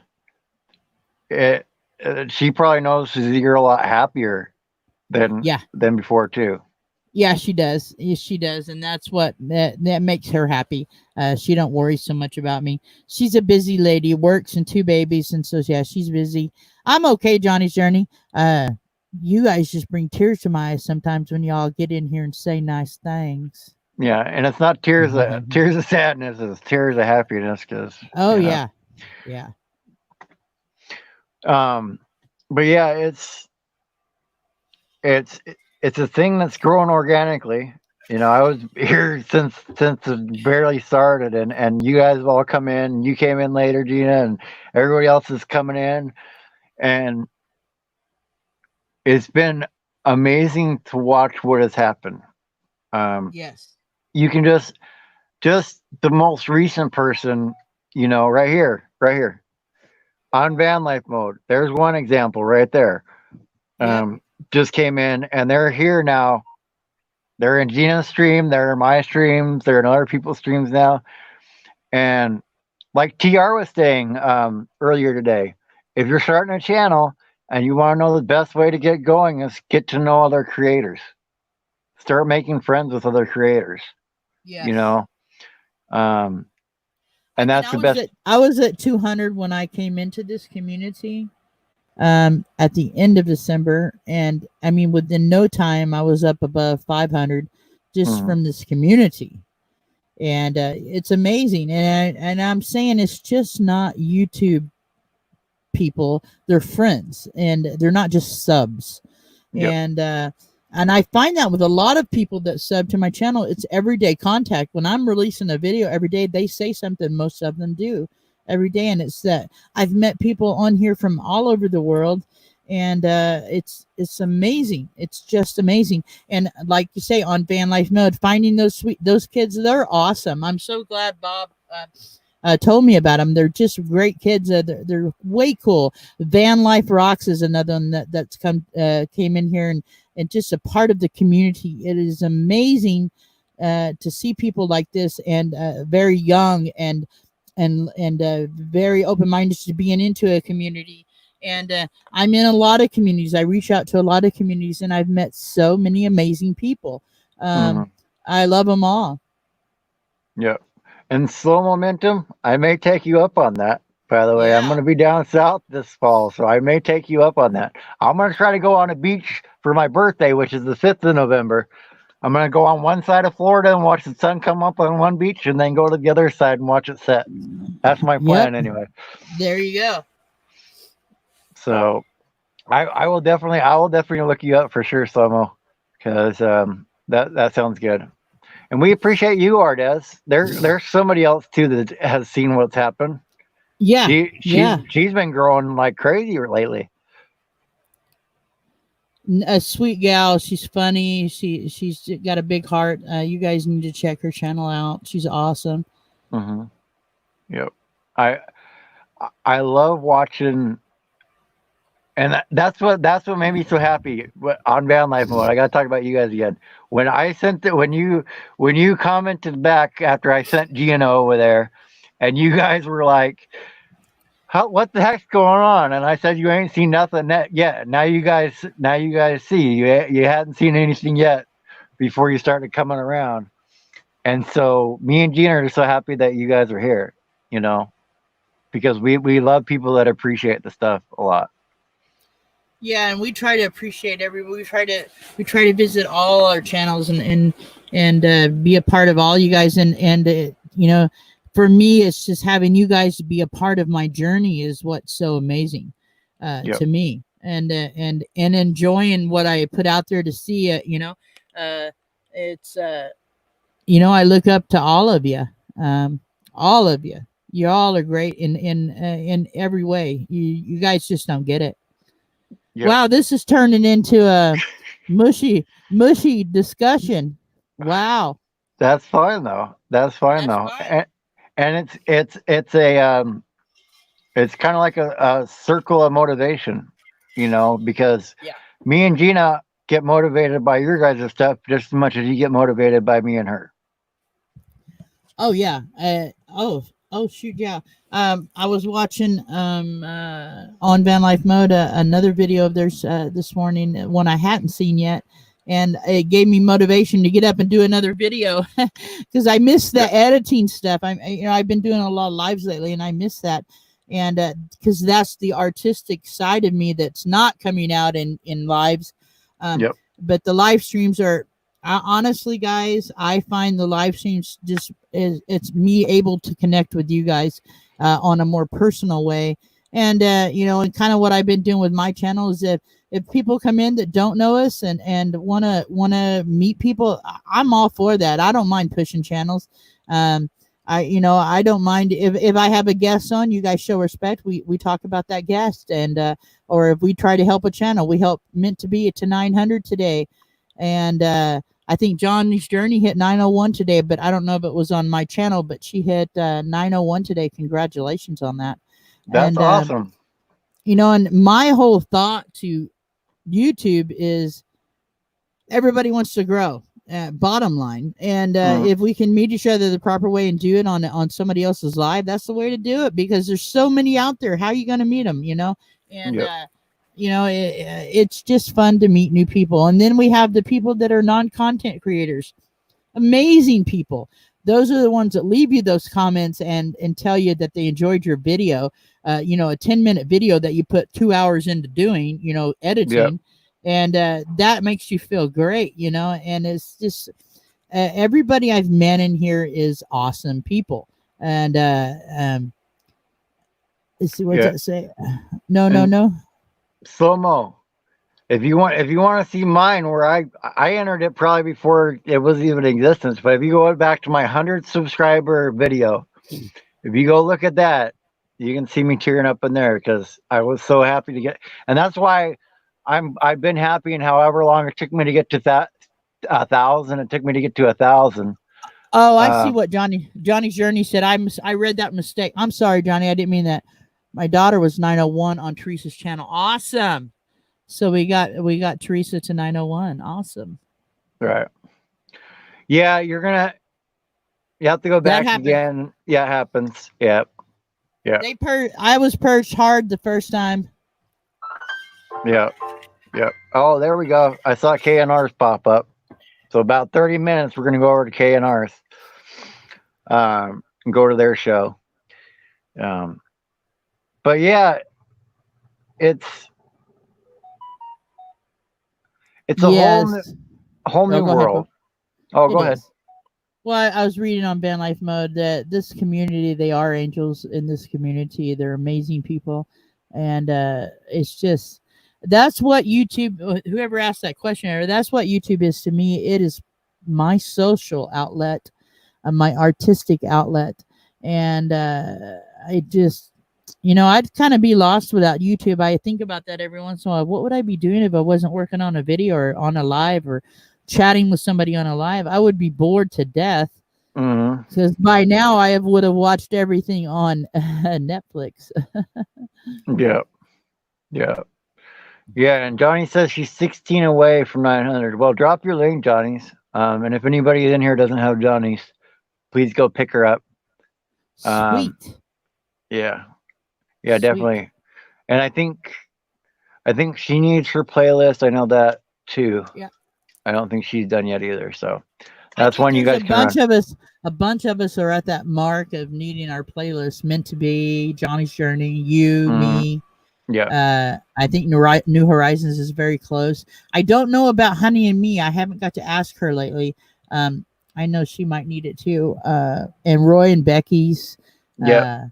it, she probably notices you're a lot happier than Yeah, before too. yeah, she does. Yeah, she does, and that's what that makes her happy. She don't worry so much about me. She's a busy lady, works and two babies, and so yeah, she's busy. I'm okay. Johnny's Journey. You guys just bring tears to my eyes sometimes when y'all get in here and say nice things. Yeah, and it's not tears of sadness; it's tears of happiness because Oh you know. yeah, yeah, Um, but yeah, it's it's a thing that's growing organically. I was here since it barely started, and you guys have all come in. You came in later, Gina, and everybody else is coming in, and it's been amazing to watch what has happened. Um, yes, you can just the most recent person, right here on van life mode. There's one example right there. yep, Um, just came in, and they're here now. They're in Gina's stream. They're in my streams. They're in other people's streams now. And like TR was saying earlier today, if you're starting a channel and you want to know the best way to get going is get to know other creators. Start making friends with other creators. You yes. know, um, I and mean, that's the best. I was at 200 when I came into this community. At the end of December, and I mean, within no time, I was up above 500 just Mhm. from this community. And it's amazing. And I'm saying it's just not YouTube people; they're friends, and they're not just subs. Yep. And I find that with a lot of people that sub to my channel, it's everyday contact. When I'm releasing a video every day, they say something. Most of them do. every day. And it's that I've met people on here from all over the world, and it's amazing. It's just amazing. And like you say, on van life mode, finding those kids, they're awesome. I'm so glad Bob told me about them. They're just great kids. They're way cool. Van Life Rocks is another one that's came in here, and just a part of the community. It is amazing to see people like this, and very young, and very open minded to being into a community. And I'm in a lot of communities. I reach out to a lot of communities, and I've met so many amazing people. Hmm. I love them all. Yep. And slow momentum, I may take you up on that. By the way, I'm going Yeah. to be down south this fall, so I may take you up on that. I'm going to try to go on a beach for my birthday, which is the 5th of November. I'm going to go on one side of Florida and watch the sun come up on one beach, and then go to the other side and watch it set. That's my Yep. plan anyway. There you go. So I will definitely look you up for sure, Slomo, because that sounds good. And we appreciate you, Ardez. There's somebody else too that has seen what's happened. Yeah. She's been growing like crazy lately. A sweet gal. She's funny. She's got a big heart. You guys need to check her channel out. She's awesome. Hmm. Yep. I I love watching, and that's what made me so happy on van life mode. I got to talk about you guys again. When I sent it, when you commented back after I sent Gino over there, and you guys were like, what the heck's going on? And I said, you ain't seen nothing yet. Now you guys see. You hadn't seen anything yet before you started coming around. And so me and Gina are so happy that you guys are here, you know, because we love people that appreciate the stuff a lot. Yeah, and we try to appreciate everyone. We try to visit all our channels, and be a part of all you guys. And for me, it's just having you guys be a part of my journey is what's so amazing Yep. to me. And enjoying what I put out there to see. It's I look up to all of you. All of you. You all are great in every way. You guys just don't get it. Yep. Wow, this is turning into a mushy discussion. Wow. That's fine though. That's fine That's though. fine. And it's kind of like a circle of motivation, because Yeah. me and Gina get motivated by your guys' stuff just as much as you get motivated by me and her. Oh yeah. Oh shoot, yeah. I was watching on Van Life Mode another video of theirs this morning, one I hadn't seen yet, and it gave me motivation to get up and do another video because I miss Yeah. the editing stuff. I've been doing a lot of lives lately, and I miss that, and because that's the artistic side of me that's not coming out in lives. Um, Yep. but the live streams are honestly, guys, I find the live streams just it's me able to connect with you guys on a more personal way. And and kind of what I've been doing with my channel is if people come in that don't know us and wanna meet people, I'm all for that. I don't mind pushing channels. I don't mind if I have a guest on, you guys show respect. We talk about that guest, and or if we try to help a channel, we help Meant to Be to 900 today. And I think Johnny's Journey hit 901 today, but I don't know if it was on my channel, but she hit 901 today. Congratulations on that. That's And awesome. and my whole thought to YouTube is everybody wants to grow. Bottom line, and Mm, if we can meet each other the proper way and do it on somebody else's live, that's the way to do it, because there's so many out there. How are you going to meet them? And yep. it's just fun to meet new people. And then we have the people that are non-content creators, amazing people. Those are the ones that leave you those comments and tell you that they enjoyed your video. A 10-minute video that you put 2 hours into doing, Yep. editing, and that makes you feel great. And it's just everybody I've met in here is awesome people. And let's see, what's Yeah. that say? No, no, And no. slow mo. If you want to see mine, where I entered it probably before it was even in existence, but if you go back to my 100 subscriber video, if you go look at that, You can see me tearing up in there because I was so happy to get, and that's why I've been happy. And however long it took me to get to that 1,000, it took me to get to 1,000. Oh, I see what Johnny's Journey said. I read that mistake. I'm sorry, Johnny. I didn't mean that. My daughter was 901 on Teresa's channel. Awesome. So we got Teresa to 901. Awesome. Right. Yeah, you have to go That back happened. again. Yeah, it happens. Yep. Yeah. I was purged hard the first time. Yeah. Yeah. Oh, there we go. I saw KNR's pop up. So about 30 minutes, we're gonna go over to KNR's, and go to their show. Um, but yeah, it's a Yes. whole Oh, new go ahead, bro. world. Oh, It go ahead. is. Well, I was reading on Van Life Mode that this community, they are angels in this community. They're amazing people. And it's just, that's what YouTube, whoever asked that question, that's what YouTube is to me. It is my social outlet, my artistic outlet. And I just, I'd kind of be lost without YouTube. I think about that every once in a while. What would I be doing if I wasn't working on a video or on a live or chatting with somebody on a live? I would be bored to death because by now I would have watched everything on Netflix. Yeah. Yeah. Yeah. And Johnny says she's 16 away from 900. Well, drop your link, Johnny's. And if anybody in here doesn't have Johnny's, please go pick her up. Sweet. Yeah. Yeah, Sweet. definitely. And I think she needs her playlist. I know that too. Yeah. I don't think she's done yet either. So that's one you guys a bunch of us are at that mark of needing our playlist. Meant to Be, Johnny's Journey, you, me. Yeah. I think New Horizons is very close. I don't know about Honey and Me. I haven't got to ask her lately. I know she might need it too. And Roy and Becky's. Yeah.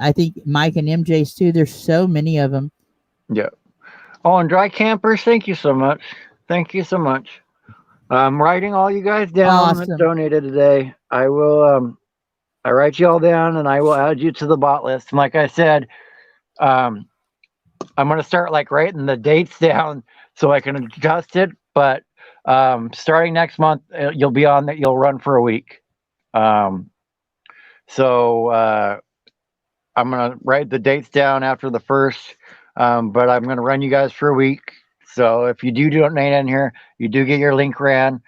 I think Mike and MJ's too. There's so many of them. Yeah. Oh, and Dry Campers, thank you so much. Thank you so much. I'm writing all you guys down that donated today. I will I write you all down and I will add you to the bot list. And like I said, I'm gonna start like writing the dates down so I can adjust it. But starting next month, you'll be on that. You'll run for a week. So I'm gonna write the dates down after the first, but I'm gonna run you guys for a week. So if you do donate in here, you do get your link ran.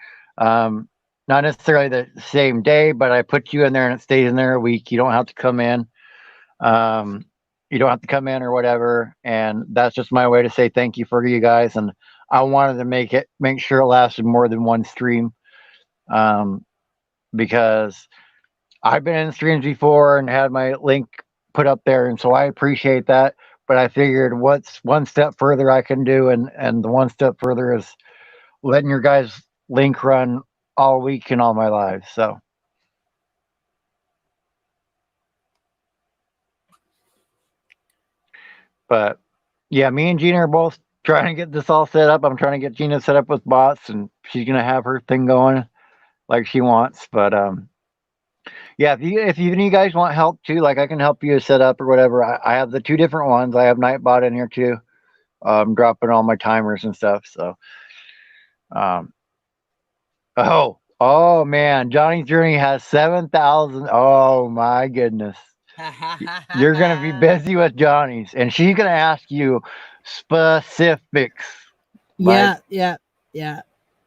Not necessarily the same day, but I put you in there and it stays in there a week. You don't have to come in. You don't have to come in or whatever. And that's just my way to say thank you for you guys. And I wanted to make sure it lasted more than one stream. Because I've been in streams before and had my link put up there. And so I appreciate that. But I figured what's one step further I can do. And the one step further is letting your guys' link run all week in all my lives. So. But yeah, me and Gina are both trying to get this all set up. I'm trying to get Gina set up with bots and she's going to have her thing going like she wants. But yeah, if you guys want help too, like I can help you set up or whatever. I have the two different ones. I have Nightbot in here too. I'm dropping all my timers and stuff. So, oh man, Johnny's Journey has 7,000. Oh my goodness. You're going to be busy with Johnny's and she's going to ask you specifics. Yeah.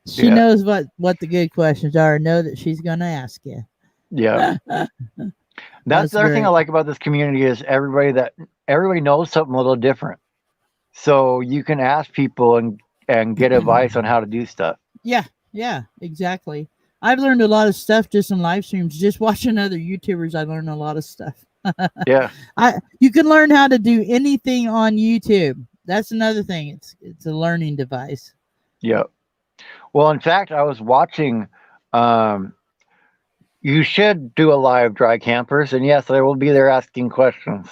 She knows what the good questions are. I know that she's going to ask you. Yeah. That's the other thing I like about this community is everybody knows something a little different. So you can ask people and get advice on how to do stuff. Yeah, exactly. I've learned a lot of stuff just in live streams. Just watching other YouTubers, I learned a lot of stuff. Yeah. You can learn how to do anything on YouTube. That's another thing. It's a learning device. Yeah. Well, in fact, I was watching you should do a live Dry Campers, and yes, I will be there asking questions.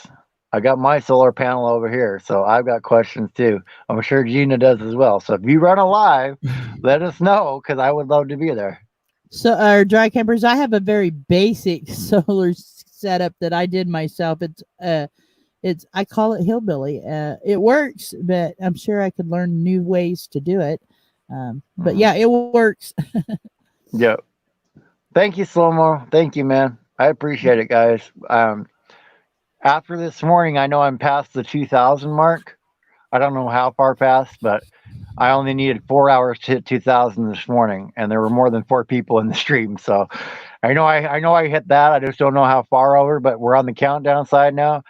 I got my solar panel over here, so I've got questions too. I'm sure Gina does as well. So if you run a live, let us know because I would love to be there. So, Dry Campers, I have a very basic solar setup that I did myself. It's I call it hillbilly. It works, but I'm sure I could learn new ways to do it. But yeah, it works. Yeah. Thank you, Slomo. Thank you, man. I appreciate it, guys. After this morning, I know I'm past the 2,000 mark. I don't know how far past, but I only needed 4 hours to hit 2,000 this morning, and there were more than 4 people in the stream. So I know I hit that. I just don't know how far over, but we're on the countdown side now,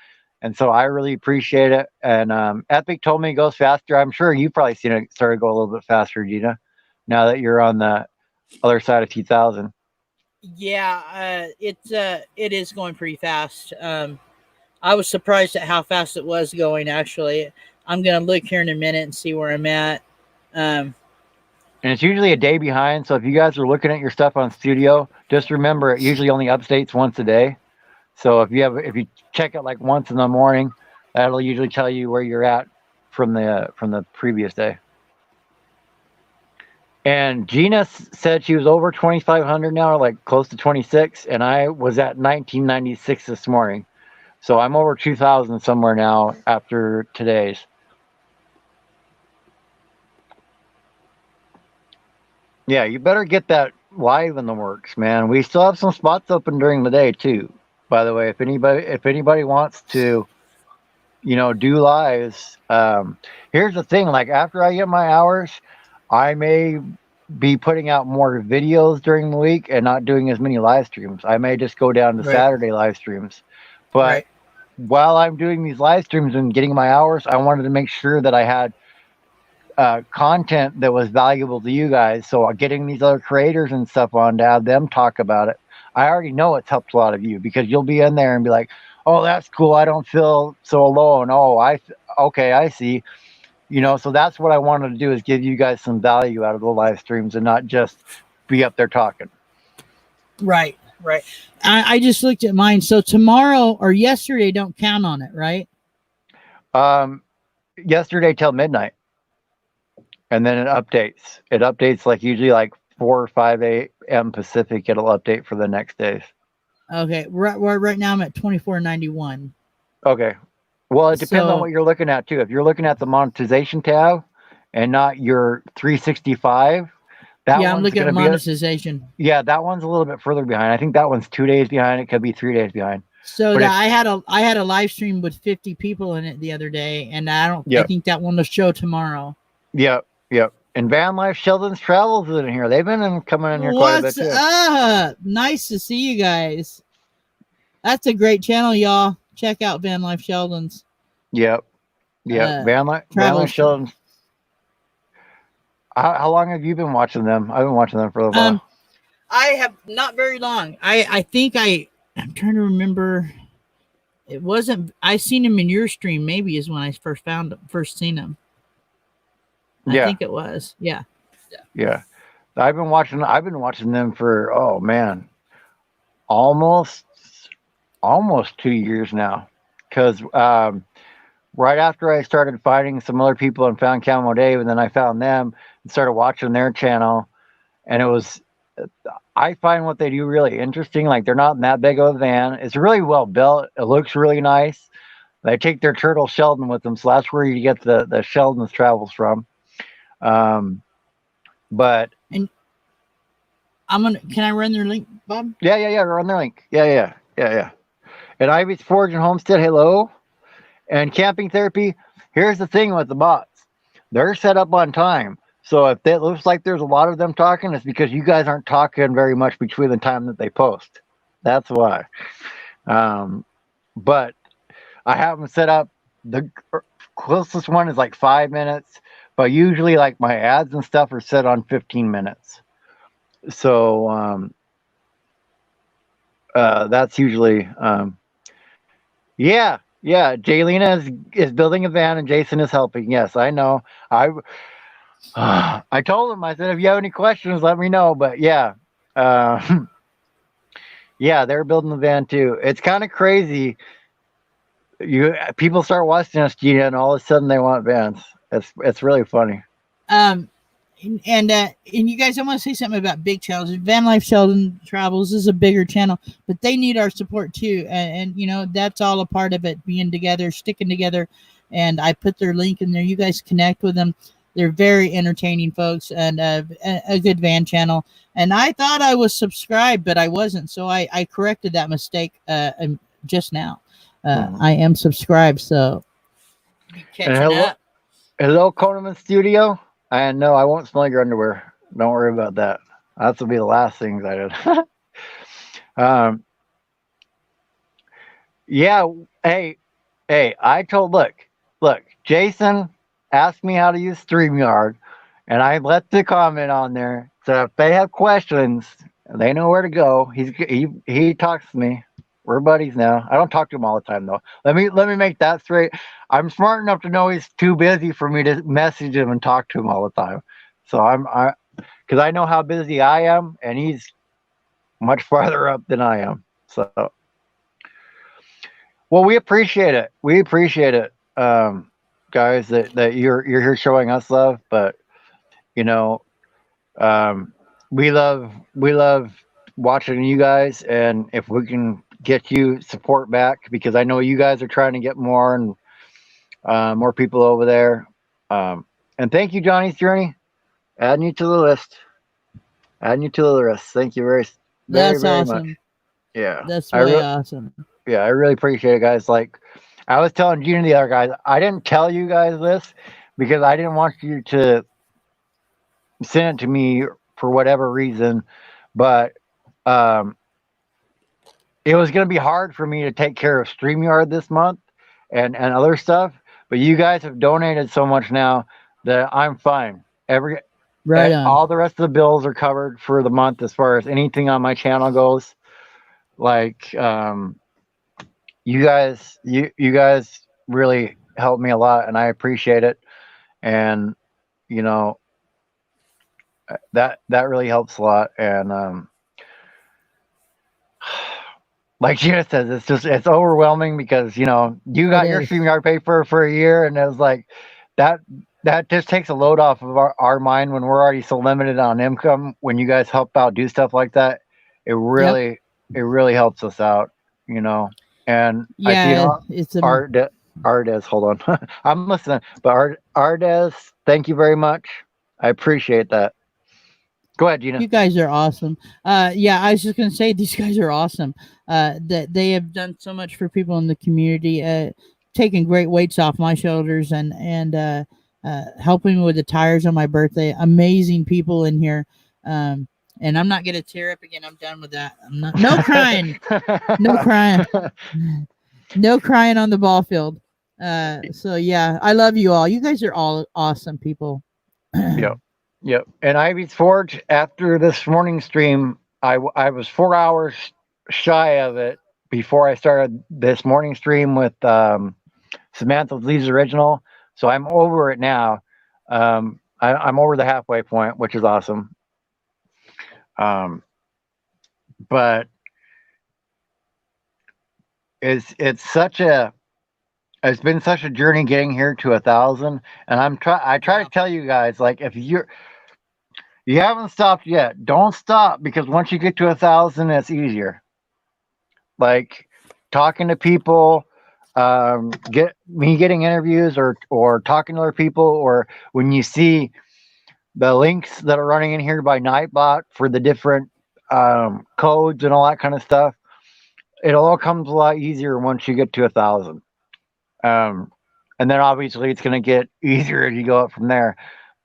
and so I really appreciate it. And Epic told me it goes faster. I'm sure you've probably seen it start to go a little bit faster, Gina. Now that you're on the other side of 2,000. Yeah, it is going pretty fast. I was surprised at how fast it was going. Actually, I'm gonna look here in a minute and see where I'm at. Um, And it's usually a day behind. So if you guys are looking at your stuff on Studio, just remember it usually only updates once a day. So if you check it like once in the morning, that'll usually tell you where you're at from the previous day. And Gina said she was over 2,500 now, like close to 26, and I was at 1996 this morning. So I'm over 2,000 somewhere now after today's. Yeah, you better get that live in the works, man. We still have some spots open during the day too. By the way, if anybody wants to, do lives, here's the thing. Like after I get my hours, I may be putting out more videos during the week and not doing as many live streams. I may just go down to right, Saturday live streams. But right, while I'm doing these live streams and getting my hours, I wanted to make sure that I had content that was valuable to you guys. So getting these other creators and stuff on to have them talk about it. I already know it's helped a lot of you because you'll be in there and be like, "Oh, that's cool. I don't feel so alone. Oh, okay, I see." So that's what I wanted to do is give you guys some value out of the live streams and not just be up there talking. right, right. I just looked at mine. So tomorrow or yesterday don't count on it, right? Yesterday till midnight, and then it updates. It updates like usually like 4 or 5 a.m. Pacific. It'll update for the next days. Okay, right now I'm at 24.91. Okay. Well, it depends on So what you're looking at too. If you're looking at the monetization tab and not your 365, that yeah, I'm one's looking going at to be monetization. yeah, that one's a little bit further behind. I think that one's 2 days behind. It could be 3 days behind. So But that I had a live stream with 50 people in it the other day, and I Yep, think that one will show tomorrow. yep, yep. And Van Life Sheldon's Travels is in here. They've been coming in here quite a bit What's too. up? Nice to see you guys. That's a great channel, y'all. Check out Van Life Sheldon's Yep, yep. Van Life travels. Sheldon's. How long have you been watching them? I've been watching them for a while. I have not very long. I'm trying to remember. It wasn't. I seen him in your stream. Maybe is when I first seen him. I think it was. Yeah. Yeah. I've been watching them for, oh man, almost 2 years now. Because right after I started fighting some other people and found Camo Dave, and then I found them and started watching their channel, and I find what they do really interesting. Like they're not in that big of a van. It's really well built. It looks really nice. They take their turtle Sheldon with them, so that's where you get the Sheldon's Travels from. But and can I run their link, Bob? Yeah, run their link. Yeah. And Ivy's Forge and Homestead, hello. And Camping Therapy, here's the thing with the bots. They're set up on time. So if it looks like there's a lot of them talking, it's because you guys aren't talking very much between the time that they post. That's why. But I have them set up. The closest one is like 5 minutes, but usually like my ads and stuff are set on 15 minutes. So that's usually yeah. Jaylena is building a van and Jason is helping. Yes, I know. I told him, I said, if you have any questions, let me know. But yeah, yeah, they're building the van too. It's kind of crazy. People start watching us, Gina, and all of a sudden they want vans. It's really funny. And you guys, I want to say something about big channels. Van Life Sheldon Travels is a bigger channel, but they need our support too. And you know that's all a part of it, being together, sticking together. And I put their link in there. You guys connect with them. They're very entertaining folks and a good van channel. And I thought I was subscribed, but I wasn't. So I corrected that mistake just now. I am subscribed, so be And catching up. hello, Coleman Studio. And no, I won't smell your underwear. Don't worry about that. That will be the last things I did. um, yeah. Hey, I told, look, Jason asked me how to use StreamYard, and I left the comment on there. So if they have questions, they know where to go. He talks to me. We're buddies now. I don't talk to him all the time though. Let me make that straight. I'm smart enough to know he's too busy for me to message him and talk to him all the time. So because I know how busy I am, and he's much farther up than I am. So, well, we appreciate it. We appreciate it, guys, that you're here showing us love. But you know, um, we love watching you guys, and if we can get you support back, because I know you guys are trying to get more and more people over there. And thank you, Johnny's Journey, adding you to the list. Adding you to the list. Thank you very That's very much. awesome. Yeah, That's I really re- awesome. yeah, I really appreciate it, guys. Like I was telling Gina and the other guys, I didn't tell you guys this because I didn't want you to send it to me for whatever reason, but um, it was going to be hard for me to take care of StreamYard this month and other stuff. But you guys have donated so much now that I'm fine. Right on. All the rest of the bills are covered for the month as far as anything on my channel goes. Like you guys really helped me a lot, and I appreciate it. And you know that really helps a lot. And like Gina says, it's overwhelming because you It got your is. StreamYard paper for a year, and it was like that that just takes a load off of our mind when we're already so limited on income. When you guys help out do stuff like that, it Yep. really it really helps us out, you know. And I see Yeah, it's a. Art Ardes, hold on, I'm listening. But Ardes, thank you very much. I appreciate that. Go ahead, Gina. You guys are awesome. Yeah, I was just gonna say these guys are awesome. That they have done so much for people in the community, taking great weights off my shoulders and helping with the tires on my birthday. Amazing people in here. Um, and I'm not gonna tear up again. I'm done with that. I'm not. No crying. No crying. No crying on the ball field. So yeah, I love you all. You guys are all awesome people. Yep. Yep. And Ivy's Forge, after this morning stream, I was 4 hours shy of it before I started this morning stream with Samantha Lee's original. So I'm over it now. I'm over the halfway point, which is awesome. Um, but it's been such a journey getting here to 1,000, and I try Yeah. to tell you guys, like, if you haven't stopped yet, don't stop, because once you get to 1,000, it's easier. Like talking to people, getting interviews, or talking to other people, or when you see the links that are running in here by Nightbot for the different codes and all that kind of stuff. It all comes a lot easier once you get to 1,000. Um, and then obviously it's going to get easier as you go up from there.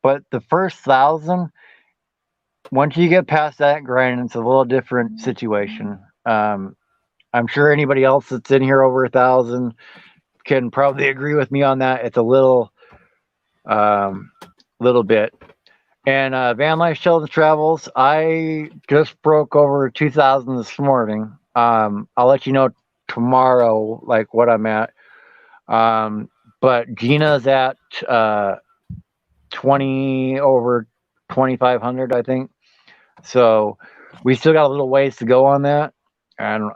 But the first 1,000, once you get past that grind, it's a little different situation. I'm sure anybody else that's in here over 1,000 can probably agree with me on that. It's a little bit. And Van Life Sheldon Travels, I just broke over 2,000 this morning. I'll let you know tomorrow, like what I'm at. But Gina's at 20 over 2,500, I think. So we still got a little ways to go on that, and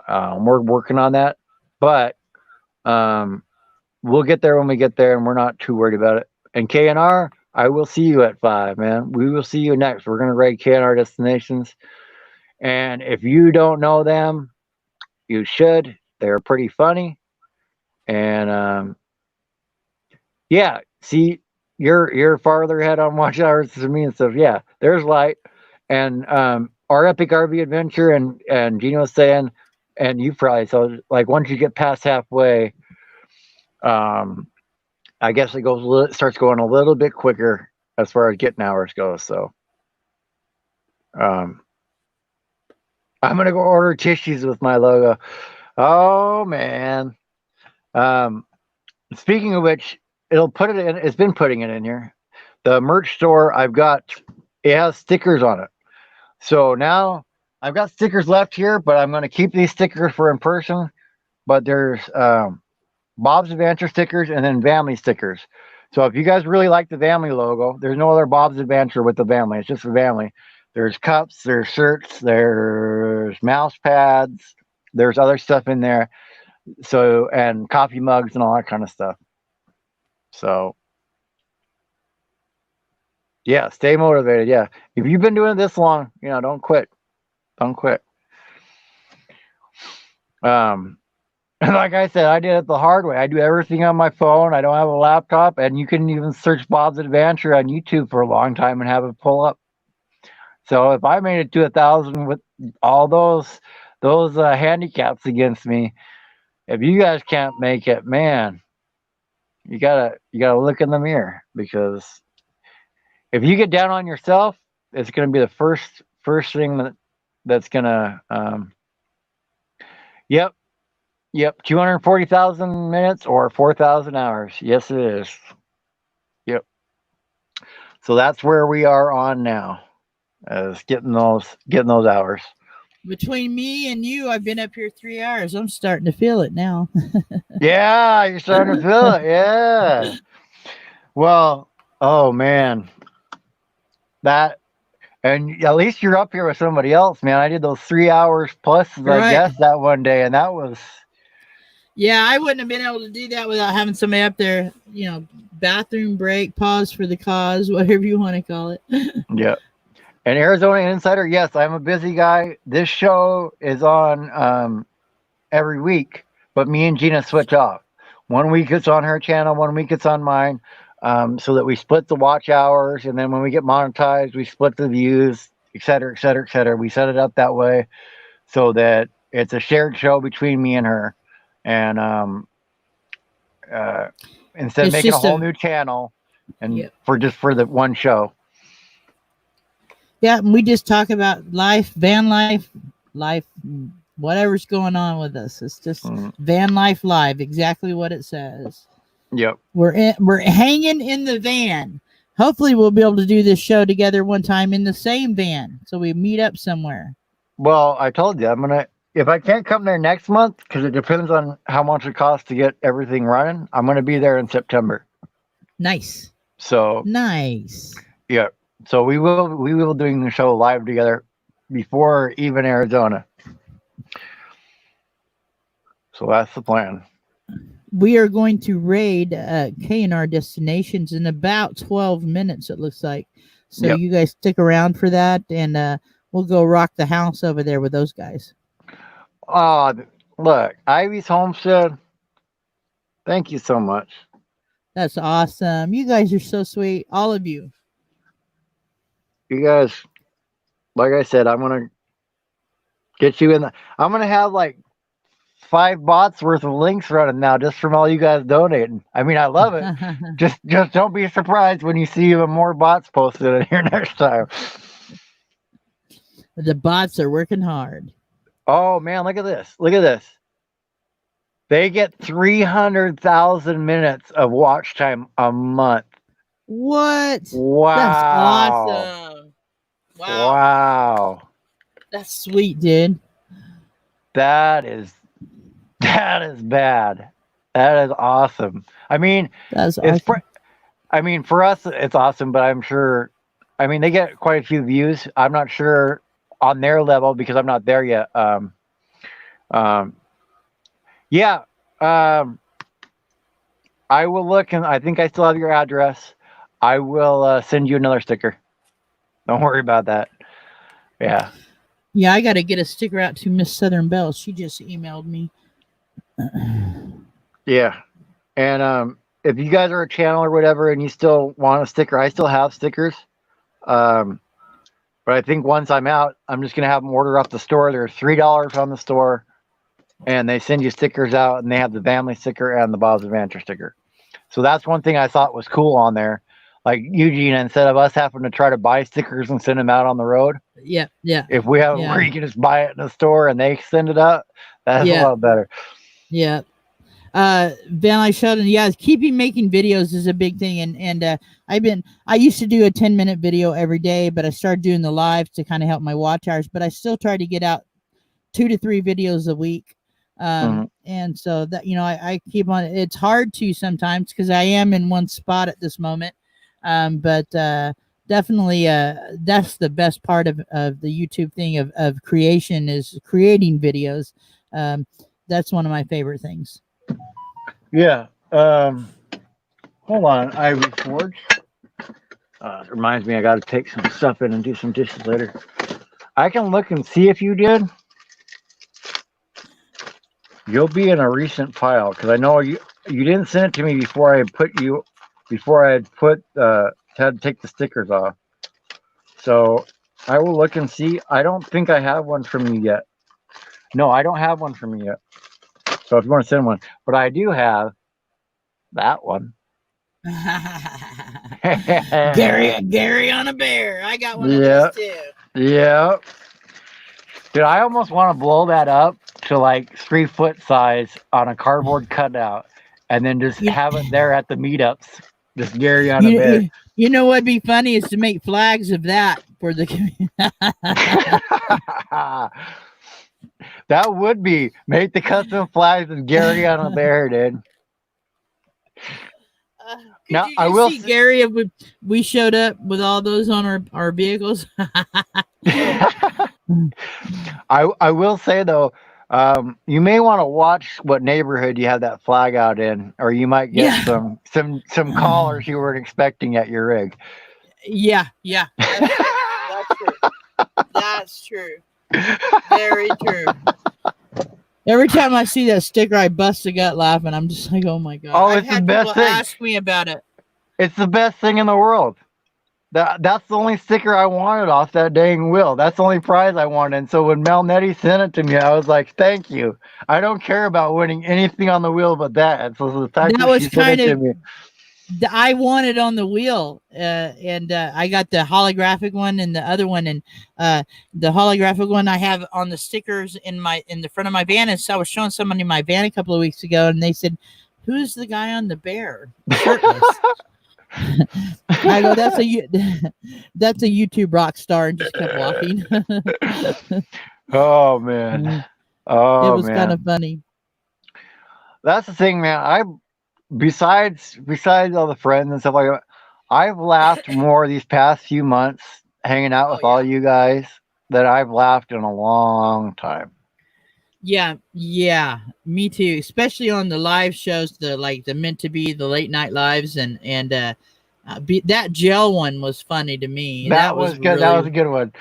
we're working on that. But we'll get there when we get there, and we're not too worried about it. And KNR, I will see you at 5, man. We will see you next. We're gonna rate KNR destinations, and if you don't know them, you should. They're pretty funny, and yeah. See, you're farther ahead on watch hours than me and stuff. Yeah, there's light, and our epic RV adventure, and Gino was saying, and you probably so like once you get past halfway, um, I guess starts going a little bit quicker as far as getting hours goes. So, um, I'm gonna go order tissues with my logo. Oh man. Um, Speaking of which, it'll put it in. It's been putting it in here. The merch store I've got, it has stickers on it. So now I've got stickers left here, but I'm gonna keep these stickers for in person. But there's Bob's Adventure stickers and then family stickers. So if you guys really like the family logo, there's no other Bob's Adventure with the family. It's just the family. There's cups, there's shirts, there's mouse pads, there's other stuff in there. So and coffee mugs and all that kind of stuff. So yeah, stay motivated. Yeah, if you've been doing it this long, don't quit. Don't quit. Um, like I said, I did it the hard way. I do everything on my phone. I don't have a laptop, and you can even search Bob's Adventure on YouTube for a long time and have it pull up. So if I made it to 1,000 with all those handicaps against me, if you guys can't make it, man, you gotta look in the mirror, because if you get down on yourself, it's gonna be the first thing that's gonna yep. Yep, 240,000 minutes or 4,000 hours. Yes, it is. Yep. So that's where we are on now, is getting those hours. Between me and you, I've been up here 3 hours. I'm starting to feel it now. Yeah, you're starting to feel it. Yeah. Well, oh man, that and at least you're up here with somebody else, man. I did those 3 hours plus, I Right. guess, that one day, and that was Yeah, I wouldn't have been able to do that without having somebody up there, bathroom break, pause for the cause, whatever you want to call it. yeah. And Arizona Insider, yes, I'm a busy guy. This show is on every week, but me and Gina switch off. 1 week it's on her channel, 1 week it's on mine, so that we split the watch hours, and then when we get monetized, we split the views, et cetera, et cetera, et cetera. We set it up that way so that it's a shared show between me and her, and instead of It's making a just whole new channel and Yep. for the one show. Yeah, and we just talk about life, van life, whatever's going on with us. It's just van life live, exactly what it says. Yep. We're hanging in the van. Hopefully we'll be able to do this show together one time in the same van, so we meet up somewhere. Well, I told you if I can't come there next month, because it depends on how much it costs to get everything running, I'm gonna be there in September. Nice. So Nice. yeah. So we will doing the show live together before even Arizona. So that's the plan. We are going to raid KNR destinations in about 12 minutes, it looks like. So Yep. you guys stick around for that, and we'll go rock the house over there with those guys. Oh, look, Ivy's Homestead. Thank you so much. That's awesome. You guys are so sweet, all of you. You guys, like I said, I'm gonna get you in. I'm gonna have like 5 bots worth of links running now, just from all you guys donating. I mean, I love it. just don't be surprised when you see even more bots posted in here next time. The bots are working hard. Oh man, look at this! Look at this. They get 300,000 minutes of watch time a month. What? Wow! That's awesome. Wow. Wow! That's sweet, dude. That is bad. That is awesome. I mean, That's awesome. For us, it's awesome, but I'm sure. I mean, they get quite a few views. I'm not sure on their level because I'm not there yet. Yeah. I will look, and I think I still have your address. I will send you another sticker. Don't worry about that. Yeah. Yeah, I got to get a sticker out to Miss Southern Belle. She just emailed me. Yeah. And if you guys are a channel or whatever and you still want a sticker, I still have stickers. Um, but I think once I'm out, I'm just gonna have them order off the store. They're $3 on the store, and they send you stickers out, and they have the family sticker and the Bob's Adventure sticker. So that's one thing I thought was cool on there. Like Eugene, instead of us having to try to buy stickers and send them out on the road, Yeah, yeah, if we have yeah, where you can just buy it in the store and they send it out, that's a yeah, lot better. yeah. Van I Sheldon, yeah, keeping making videos is a big thing, and I used to do a 10-minute video every day, but I started doing the live to kind of help my watch hours, but I still try to get out 2 to 3 videos a week. Hmm. And so that, I keep on. It's hard to sometimes because I am in one spot at this moment. But definitely, that's the best part of the YouTube thing of creation is creating videos. Um, that's one of my favorite things. Yeah. Hold on, Ivy Forge. It reminds me I got to take some stuff in and do some dishes later. I can look and see if you did. You'll be in a recent file because I know you didn't send it to me before I had had to take the stickers off. So I will look and see. I don't think I have one from you yet. No, I don't have one from you yet. So if you want to send one, but I do have that one. Gary on a bear. I got one of Yeah, those too. yeah. Dude, I almost want to blow that up to like 3 foot size on a cardboard cutout, and then just You, have it there at the meetups. Just Gary on a you, bear. you, you know what'd be funny is to make flags of that for the community. That would be make the custom flags of Gary on a bear, dude. Could Now you I just will. see Gary if we showed up with all those on our vehicles? I will say though, you may want to watch what neighborhood you have that flag out in, or you might get Yeah. some callers you weren't expecting at your rig. Yeah, yeah. That's true. That's true. Very true. Every time I see that sticker, I bust a gut laughing. I'm just like, oh my god. Oh, I've it's the had people best thing. ask me about it. It's the best thing in the world. That's the only sticker I wanted off that dang wheel. That's the only prize I wanted. And so when Mel Nettie sent it to me, I was like, thank you. I don't care about winning anything on the wheel but that. And so the fact That that she was sent kind it to of me. I wanted on the wheel, and I got the holographic one and the other one, and the holographic one I have on the stickers in the front of my van. And so I was showing someone in my van a couple of weeks ago, and they said, "Who's the guy on the bear shirtless?" I go, "That's that's a YouTube rock star," and just kept walking. Oh man. It Oh was kind man. of funny. That's the thing, man. Besides all the friends and stuff like that, I've laughed more these past few months hanging out Oh with all yeah. you guys than I've laughed in a long time. Yeah, yeah, me too. Especially on the live shows, the meant to be the late night lives, and that gel one was funny to me. That That was was good. That was really, a good one.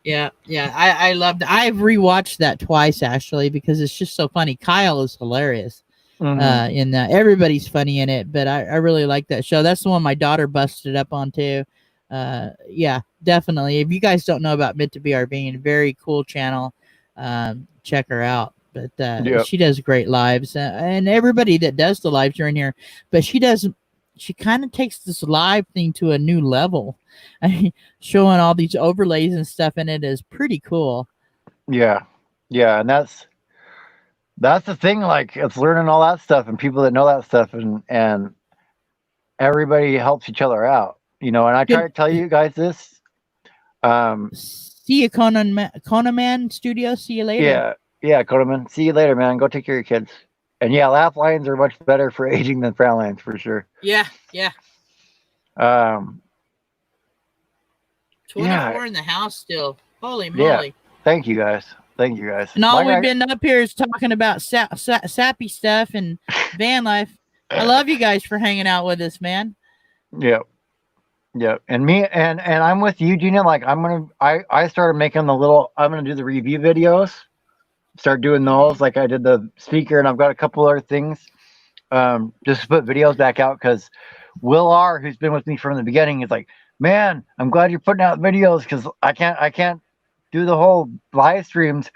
yeah, yeah. I loved. I've rewatched that twice actually because it's just so funny. Kyle is hilarious. Hmm. And everybody's funny in it, but I really like that show. That's the one my daughter busted up on too. Yeah, definitely. If you guys don't know about Meant to Be Our Being, very cool channel. Check her out. But Yep. she does great lives, and everybody that does the lives are in here. But she kind of takes this live thing to a new level. I mean, showing all these overlays and stuff in it is pretty cool. Yeah. Yeah. And that's the thing. Like it's learning all that stuff and people that know that stuff and everybody helps each other out. And I try Good. to tell you guys this. See you, Conan Man Studio. See you later. Yeah. Yeah, Coleman. See you later, man. Go take care of your kids. And yeah, laugh lines are much better for aging than frown lines for sure. Yeah, yeah. Um, 24 yeah. in the house still. Holy Yeah. moly. Thank you guys. Thank you guys. And all Like we've been up here is talking about sappy stuff and van life. I love you guys for hanging out with us, man. Yeah. Yeah, and me and I'm with you, Gina. Like I started making I'm gonna do the review videos. Start doing those like I did the speaker, and I've got a couple other things. Just to put videos back out because Will R, who's been with me from the beginning, is like, man, I'm glad you're putting out videos because I can't do the whole live streams.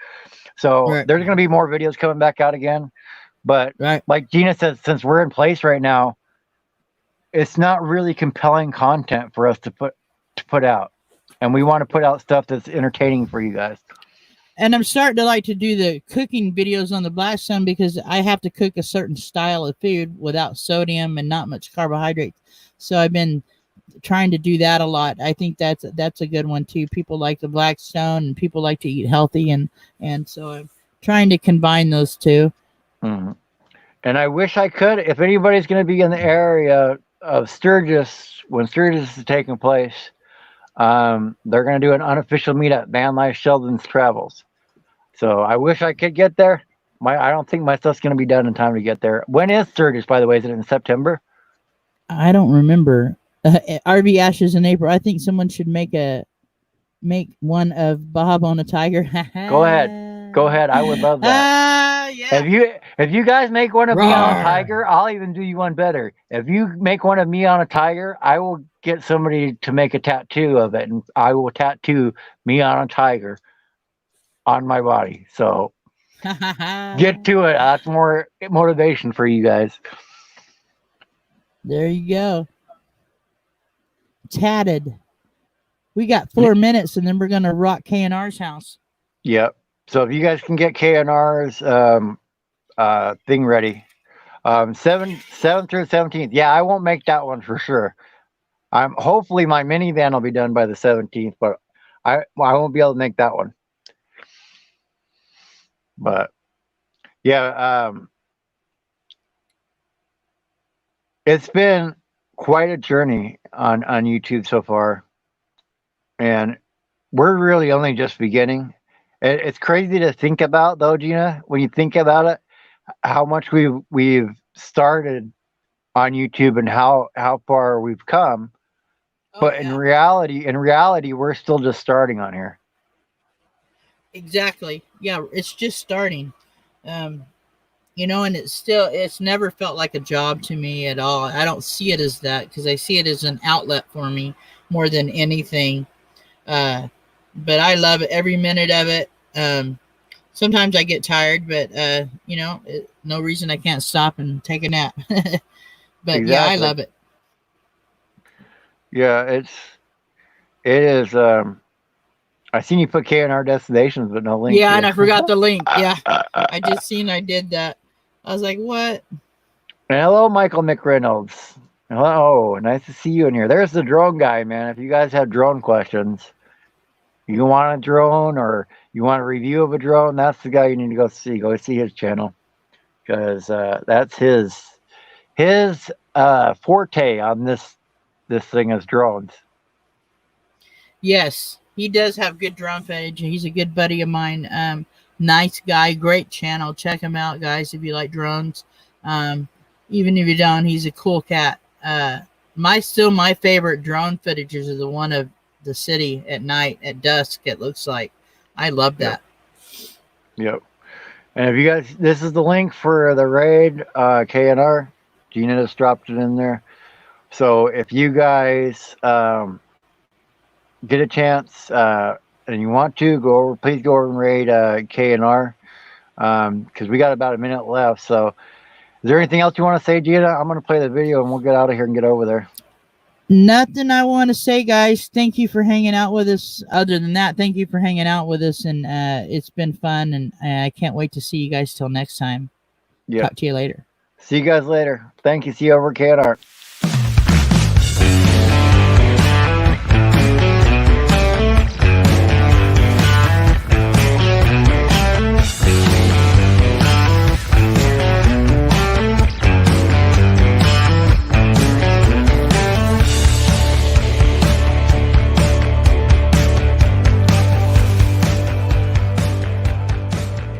So Right. there's gonna be more videos coming back out again. But Right. like Gina says, since we're in place right now, it's not really compelling content for us to put out, and we want to put out stuff that's entertaining for you guys. And I'm starting to like to do the cooking videos on the Blackstone because I have to cook a certain style of food without sodium and not much carbohydrate. So I've been trying to do that a lot. I think that's a good one too. People like the Blackstone and people like to eat healthy, and so I'm trying to combine those two. Mhm. And I wish I could. If anybody's going to be in the area of Sturgis when Sturgis is taking place, they're going to do an unofficial meetup, Van Life Sheldon's Travels. So I wish I could get there. I don't think my stuff's going to be done in time to get there. When is Sturgis, by the way? Is it in September? I don't remember. RV Ashes in April. I think someone should make one of Bob on a tiger. Go ahead. Go ahead. I would love that. Yeah. If you guys make one of me on a Roar. tiger, I'll even do you one better. If you make one of me on a tiger, I will get somebody to make a tattoo of it, and I will tattoo me on a tiger on my body. So get to it. That's more motivation for you guys. There you go. Tatted. We got 4 minutes, and then we're gonna rock KNR's house. Yep. So if you guys can get KNR's thing ready, 7th through 17th. Yeah, I won't make that one for sure. Hopefully my minivan will be done by the 17th, but I won't be able to make that one. But yeah, it's been quite a journey on YouTube so far, and we're really only just beginning. It's crazy to think about, though, Gina. When you think about it, how much we've started on YouTube and how far we've come. But in reality, we're still just starting on here. Exactly. Yeah, it's just starting. And it's never felt like a job to me at all. I don't see it as that because I see it as an outlet for me more than anything. But I love it, every minute of it. Sometimes I get tired, but no reason I can't stop and take a nap. But Exactly. yeah, I love it. Yeah, it is. I seen you put KNR destinations, but no link. Yeah, and I forgot the link. Yeah, I just seen I did that. I was like, what? And hello, Michael McReynolds. Hello, nice to see you in here. There's the drone guy, man. If you guys have drone questions, you want a drone or you want a review of a drone, that's the guy you need to go see. Go see his channel because that's his forte on this thing is drones. Yes, he does have good drone footage. He's a good buddy of mine. Nice guy, great channel. Check him out, guys, if you like drones. Even if you don't, he's a cool cat. My favorite drone footage is the one of the city at night at dusk. It looks like I love that. Yep. And if you guys, this is the link for the raid KNR. Gina just dropped it in there. So if you guys get a chance and you want to please go over and raid KNR because we got about a minute left. So is there anything else you want to say, Gina? I'm going to play the video and we'll get out of here and get over there. Nothing I want to say, guys. Thank you for hanging out with us. Other than that, thank you for hanging out with us, and it's been fun, and I can't wait to see you guys till next time. Yeah. Talk to you later. See you guys later. Thank you. See you over KNR.